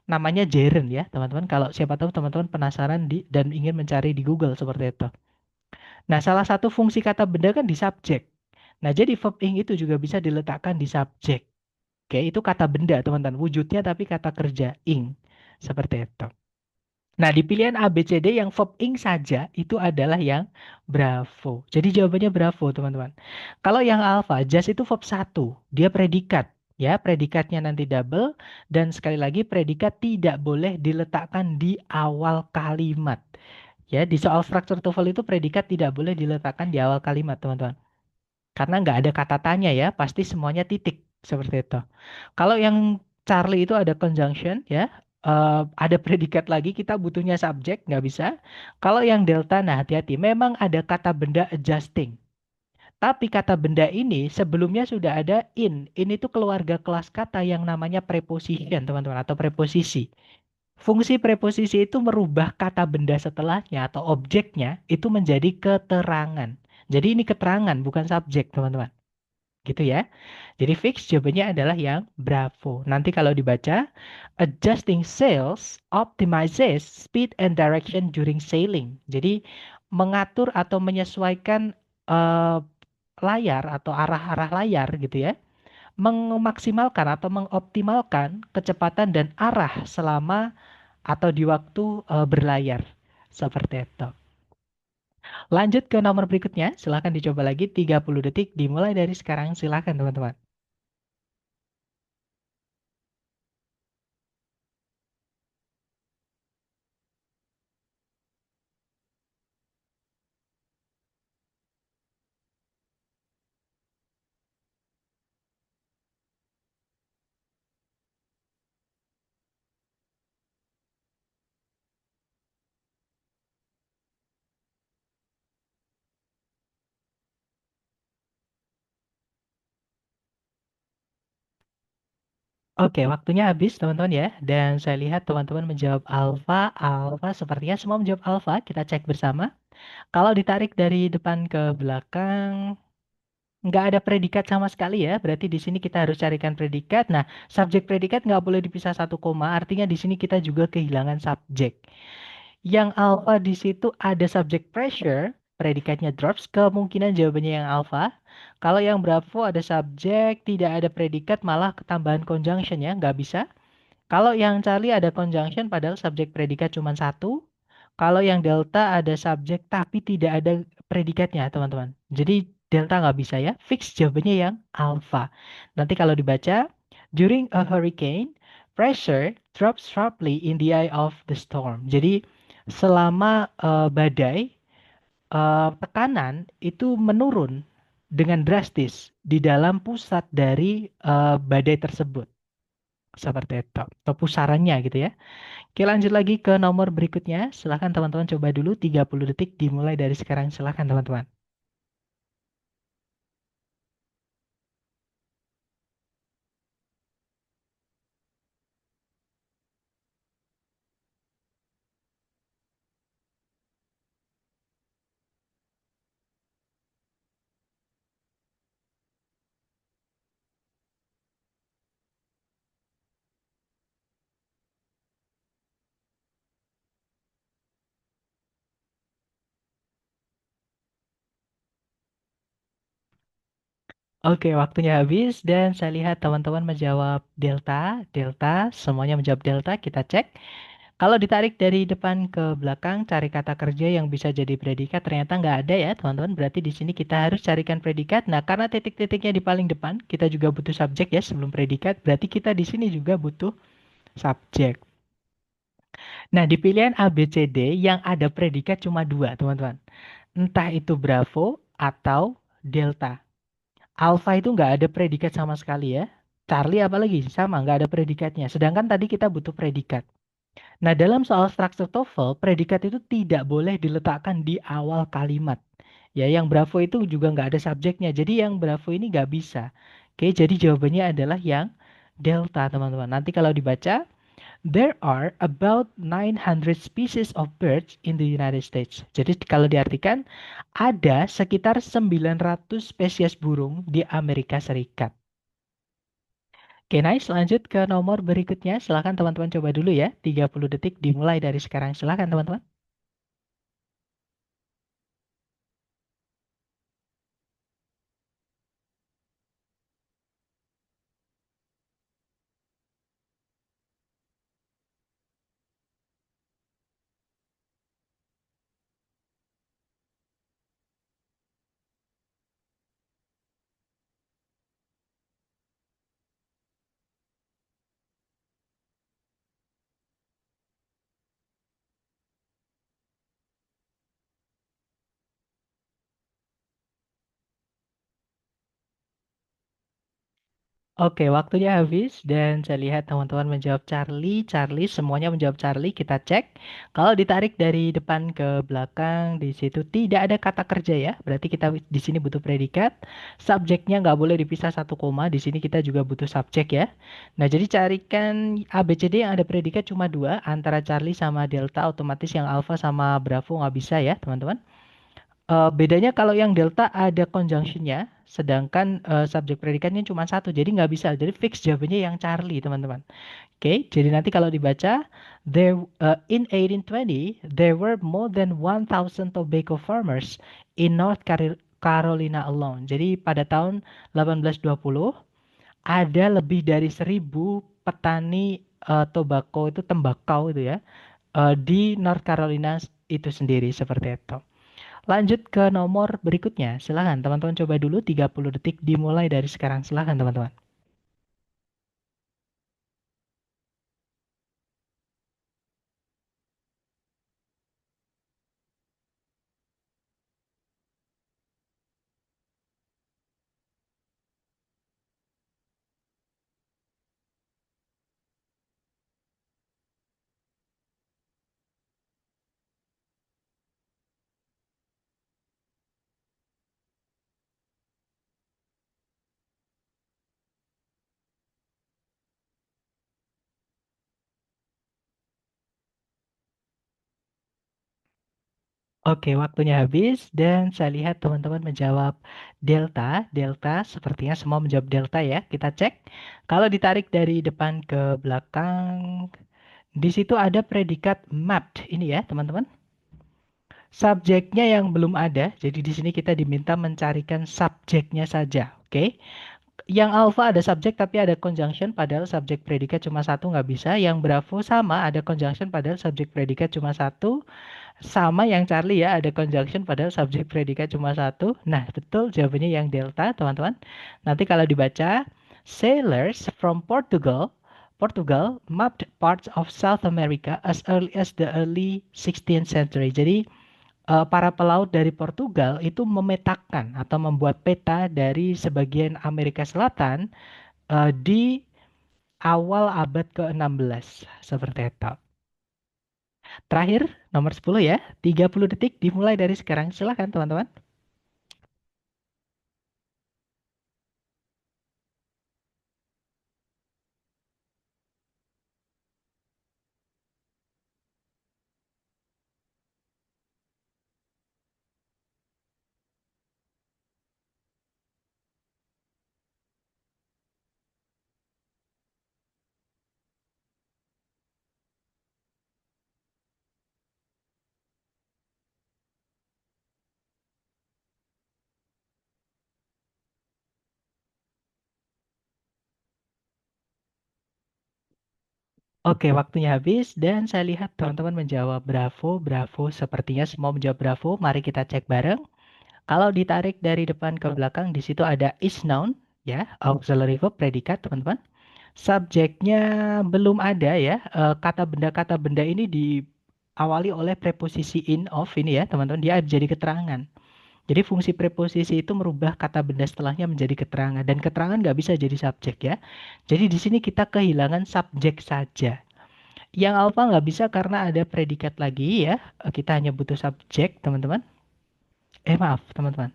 Namanya gerund ya, teman-teman. Kalau siapa tahu teman-teman penasaran dan ingin mencari di Google seperti itu. Nah, salah satu fungsi kata benda kan di subjek. Nah, jadi verb ing itu juga bisa diletakkan di subjek. Oke, itu kata benda, teman-teman. Wujudnya tapi kata kerja ing. Seperti itu. Nah, di pilihan A, B, C, D yang verb ing saja itu adalah yang bravo. Jadi jawabannya bravo, teman-teman. Kalau yang alpha, just itu verb satu. Dia predikat. Ya, predikatnya nanti double. Dan sekali lagi, predikat tidak boleh diletakkan di awal kalimat. Ya, di soal struktur TOEFL itu predikat tidak boleh diletakkan di awal kalimat, teman-teman. Karena nggak ada kata tanya ya, pasti semuanya titik. Seperti itu. Kalau yang Charlie itu ada conjunction ya, ada predikat lagi, kita butuhnya subjek, nggak bisa. Kalau yang Delta, nah hati-hati, memang ada kata benda adjusting. Tapi kata benda ini sebelumnya sudah ada in. In itu keluarga kelas kata yang namanya preposition, teman-teman, atau preposisi. Fungsi preposisi itu merubah kata benda setelahnya atau objeknya itu menjadi keterangan. Jadi ini keterangan, bukan subjek, teman-teman. Gitu ya. Jadi fix jawabannya adalah yang bravo. Nanti kalau dibaca, adjusting sails optimizes speed and direction during sailing. Jadi mengatur atau menyesuaikan eh, layar atau arah-arah layar gitu ya. Memaksimalkan atau mengoptimalkan kecepatan dan arah selama atau di waktu berlayar. Seperti itu. Lanjut ke nomor berikutnya. Silahkan dicoba lagi 30 detik dimulai dari sekarang. Silahkan teman-teman. Oke, waktunya habis teman-teman ya. Dan saya lihat teman-teman menjawab alfa. Alfa sepertinya semua menjawab alfa. Kita cek bersama. Kalau ditarik dari depan ke belakang, nggak ada predikat sama sekali ya. Berarti di sini kita harus carikan predikat. Nah, subjek predikat nggak boleh dipisah satu koma. Artinya di sini kita juga kehilangan subjek. Yang alpha di situ ada subject pressure, predikatnya drops, kemungkinan jawabannya yang alpha. Kalau yang bravo ada subjek, tidak ada predikat, malah ketambahan conjunction ya, nggak bisa. Kalau yang Charlie ada conjunction, padahal subjek predikat cuma satu. Kalau yang delta ada subjek tapi tidak ada predikatnya, teman-teman. Jadi delta nggak bisa ya. Fix jawabannya yang alpha. Nanti kalau dibaca, during a hurricane, pressure drops sharply in the eye of the storm. Jadi selama badai, tekanan itu menurun dengan drastis di dalam pusat dari badai tersebut. Seperti itu. Atau pusarannya gitu ya. Oke, lanjut lagi ke nomor berikutnya. Silahkan teman-teman coba dulu 30 detik dimulai dari sekarang. Silahkan teman-teman. Oke, waktunya habis dan saya lihat teman-teman menjawab delta. Delta, semuanya menjawab delta. Kita cek. Kalau ditarik dari depan ke belakang, cari kata kerja yang bisa jadi predikat, ternyata nggak ada ya, teman-teman. Berarti di sini kita harus carikan predikat. Nah, karena titik-titiknya di paling depan, kita juga butuh subjek ya sebelum predikat. Berarti kita di sini juga butuh subjek. Nah, di pilihan A, B, C, D yang ada predikat cuma dua, teman-teman. Entah itu Bravo atau Delta. Alpha itu nggak ada predikat sama sekali ya. Charlie apalagi sama nggak ada predikatnya. Sedangkan tadi kita butuh predikat. Nah, dalam soal struktur TOEFL, predikat itu tidak boleh diletakkan di awal kalimat. Ya, yang Bravo itu juga nggak ada subjeknya. Jadi yang Bravo ini nggak bisa. Oke, jadi jawabannya adalah yang Delta, teman-teman. Nanti kalau dibaca, There are about 900 species of birds in the United States. Jadi kalau diartikan, ada sekitar 900 spesies burung di Amerika Serikat. Oke, nice. Lanjut ke nomor berikutnya. Silakan teman-teman coba dulu ya. 30 detik dimulai dari sekarang. Silakan teman-teman. Oke, waktunya habis dan saya lihat teman-teman menjawab Charlie, Charlie, semuanya menjawab Charlie. Kita cek. Kalau ditarik dari depan ke belakang, di situ tidak ada kata kerja ya. Berarti kita di sini butuh predikat. Subjeknya nggak boleh dipisah satu koma. Di sini kita juga butuh subjek ya. Nah, jadi carikan A, B, C, D yang ada predikat cuma dua. Antara Charlie sama Delta, otomatis yang Alpha sama Bravo nggak bisa ya, teman-teman. Bedanya kalau yang delta ada conjunctionnya, sedangkan subjek predikatnya cuma satu, jadi nggak bisa. Jadi fix jawabannya yang Charlie, teman-teman. Oke, jadi nanti kalau dibaca, in 1820 there were more than 1,000 tobacco farmers in Carolina alone. Jadi pada tahun 1820 ada lebih dari 1.000 petani tobacco itu tembakau itu ya di North Carolina itu sendiri seperti itu. Lanjut ke nomor berikutnya. Silahkan teman-teman coba dulu 30 detik dimulai dari sekarang. Silahkan teman-teman. Oke, waktunya habis dan saya lihat teman-teman menjawab delta. Delta sepertinya semua menjawab delta ya. Kita cek. Kalau ditarik dari depan ke belakang, di situ ada predikat mapped ini ya, teman-teman. Subjeknya yang belum ada, jadi di sini kita diminta mencarikan subjeknya saja. Oke. Yang alpha ada subjek tapi ada conjunction padahal subjek predikat cuma satu nggak bisa. Yang bravo sama ada conjunction padahal subjek predikat cuma satu. Sama yang Charlie ya ada conjunction padahal subjek predikat cuma satu. Nah betul jawabannya yang delta teman-teman. Nanti kalau dibaca sailors from Portugal mapped parts of South America as early as the early 16th century. Jadi para pelaut dari Portugal itu memetakan atau membuat peta dari sebagian Amerika Selatan di awal abad ke-16 seperti itu. Terakhir, nomor 10 ya. 30 detik dimulai dari sekarang. Silahkan teman-teman. Oke, waktunya habis dan saya lihat teman-teman menjawab bravo, bravo. Sepertinya semua menjawab bravo. Mari kita cek bareng. Kalau ditarik dari depan ke belakang, di situ ada is noun, ya, auxiliary verb, predikat, teman-teman. Subjeknya belum ada ya. Kata benda ini diawali oleh preposisi in of ini ya, teman-teman. Dia jadi keterangan. Jadi fungsi preposisi itu merubah kata benda setelahnya menjadi keterangan dan keterangan nggak bisa jadi subjek ya. Jadi di sini kita kehilangan subjek saja. Yang alpha nggak bisa karena ada predikat lagi ya. Kita hanya butuh subjek teman-teman. Maaf teman-teman.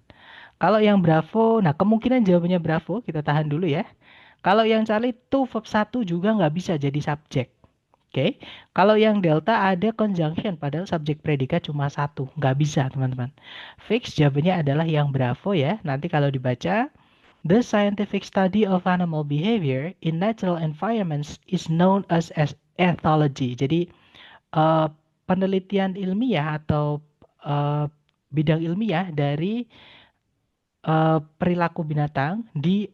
Kalau yang bravo, nah kemungkinan jawabannya bravo kita tahan dulu ya. Kalau yang Charlie to verb satu juga nggak bisa jadi subjek. Oke, kalau yang delta ada conjunction, padahal subjek predikat cuma satu, nggak bisa teman-teman. Fix jawabannya adalah yang Bravo ya. Nanti kalau dibaca, the scientific study of animal behavior in natural environments is known as ethology. Jadi eh, penelitian ilmiah atau eh, bidang ilmiah dari perilaku binatang di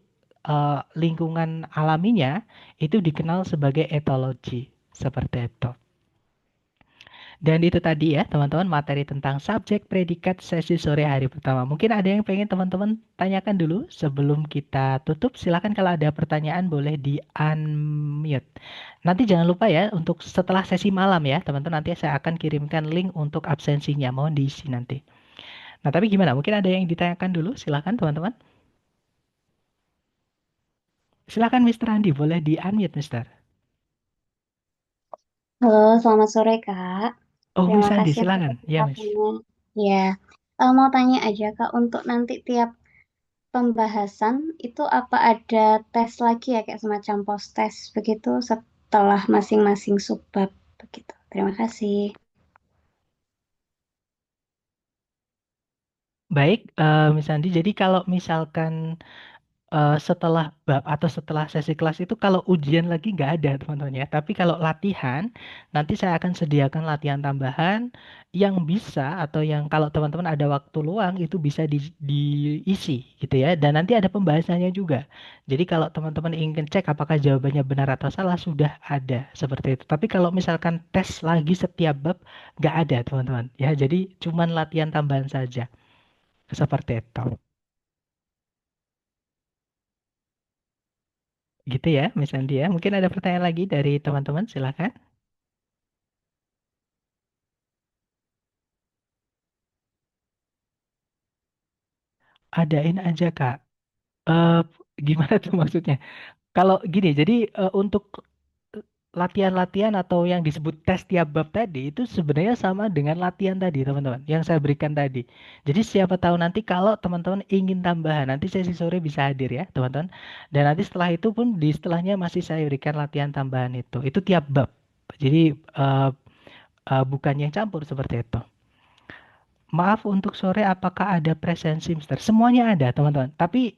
lingkungan alaminya itu dikenal sebagai etologi. Seperti itu. Dan itu tadi ya, teman-teman, materi tentang subjek predikat sesi sore hari pertama. Mungkin ada yang pengen teman-teman tanyakan dulu sebelum kita tutup. Silakan kalau ada pertanyaan boleh di-unmute. Nanti jangan lupa ya, untuk setelah sesi malam ya, teman-teman, nanti saya akan kirimkan link untuk absensinya. Mohon diisi nanti. Nah, tapi gimana? Mungkin ada yang ditanyakan dulu. Silakan, teman-teman. Silakan, Mister Andi. Boleh di-unmute, Mister. Halo, selamat sore Kak. Oh, Terima Miss Andi, kasih atas silakan. Ya, Miss. kesempatannya. Ya, mau tanya aja Kak, untuk nanti tiap pembahasan itu apa ada tes lagi ya, kayak semacam post test begitu setelah masing-masing subbab begitu. Terima kasih. Baik, Miss Andi. Jadi kalau misalkan setelah bab atau setelah sesi kelas itu kalau ujian lagi nggak ada teman-teman ya. Tapi kalau latihan, nanti saya akan sediakan latihan tambahan yang bisa atau yang kalau teman-teman ada waktu luang itu bisa diisi gitu ya. Dan nanti ada pembahasannya juga. Jadi kalau teman-teman ingin cek apakah jawabannya benar atau salah sudah ada seperti itu. Tapi kalau misalkan tes lagi setiap bab nggak ada teman-teman ya. Jadi cuman latihan tambahan saja seperti itu. Gitu ya, Miss Andi ya. Mungkin ada pertanyaan lagi dari teman-teman, silakan. Adain aja, Kak. Eh, gimana tuh maksudnya? Kalau gini, jadi untuk latihan-latihan atau yang disebut tes tiap bab tadi itu sebenarnya sama dengan latihan tadi, teman-teman, yang saya berikan tadi. Jadi siapa tahu nanti kalau teman-teman ingin tambahan, nanti sesi sore bisa hadir ya, teman-teman. Dan nanti setelah itu pun di setelahnya masih saya berikan latihan tambahan itu. Itu tiap bab. Jadi bukan yang campur seperti itu. Maaf untuk sore, apakah ada presensi, Mister? Semuanya ada, teman-teman. Tapi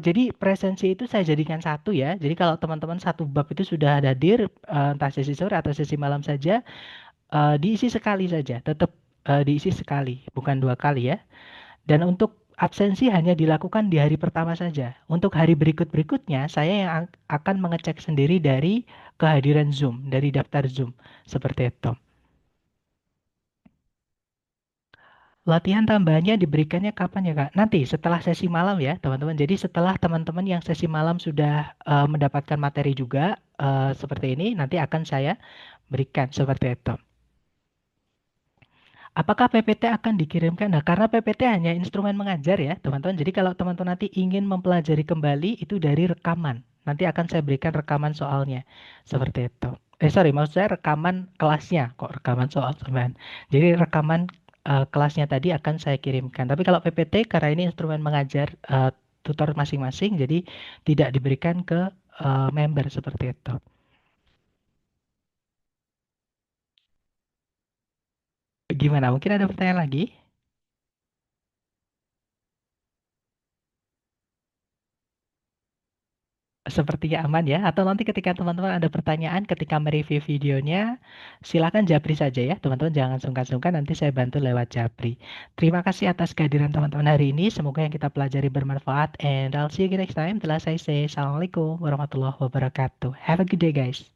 jadi presensi itu saya jadikan satu ya. Jadi kalau teman-teman satu bab itu sudah hadir, entah sesi sore atau sesi malam saja, diisi sekali saja. Tetap diisi sekali, bukan dua kali ya. Dan untuk absensi hanya dilakukan di hari pertama saja. Untuk hari berikut-berikutnya, saya yang akan mengecek sendiri dari kehadiran Zoom, dari daftar Zoom. Seperti itu. Latihan tambahannya diberikannya kapan ya, Kak? Nanti setelah sesi malam ya, teman-teman. Jadi setelah teman-teman yang sesi malam sudah mendapatkan materi juga seperti ini, nanti akan saya berikan seperti itu. Apakah PPT akan dikirimkan? Nah, karena PPT hanya instrumen mengajar ya, teman-teman. Jadi kalau teman-teman nanti ingin mempelajari kembali itu dari rekaman. Nanti akan saya berikan rekaman soalnya. Seperti itu. Sorry, maksud saya rekaman kelasnya. Kok rekaman soal, teman? Jadi rekaman kelasnya tadi akan saya kirimkan. Tapi kalau PPT karena ini instrumen mengajar tutor masing-masing, jadi tidak diberikan ke member seperti itu. Gimana? Mungkin ada pertanyaan lagi? Sepertinya aman ya. Atau nanti ketika teman-teman ada pertanyaan ketika mereview videonya, silakan japri saja ya. Teman-teman jangan sungkan-sungkan, nanti saya bantu lewat japri. Terima kasih atas kehadiran teman-teman hari ini. Semoga yang kita pelajari bermanfaat. And I'll see you again next time. Telah saya say, Assalamualaikum warahmatullahi wabarakatuh. Have a good day guys.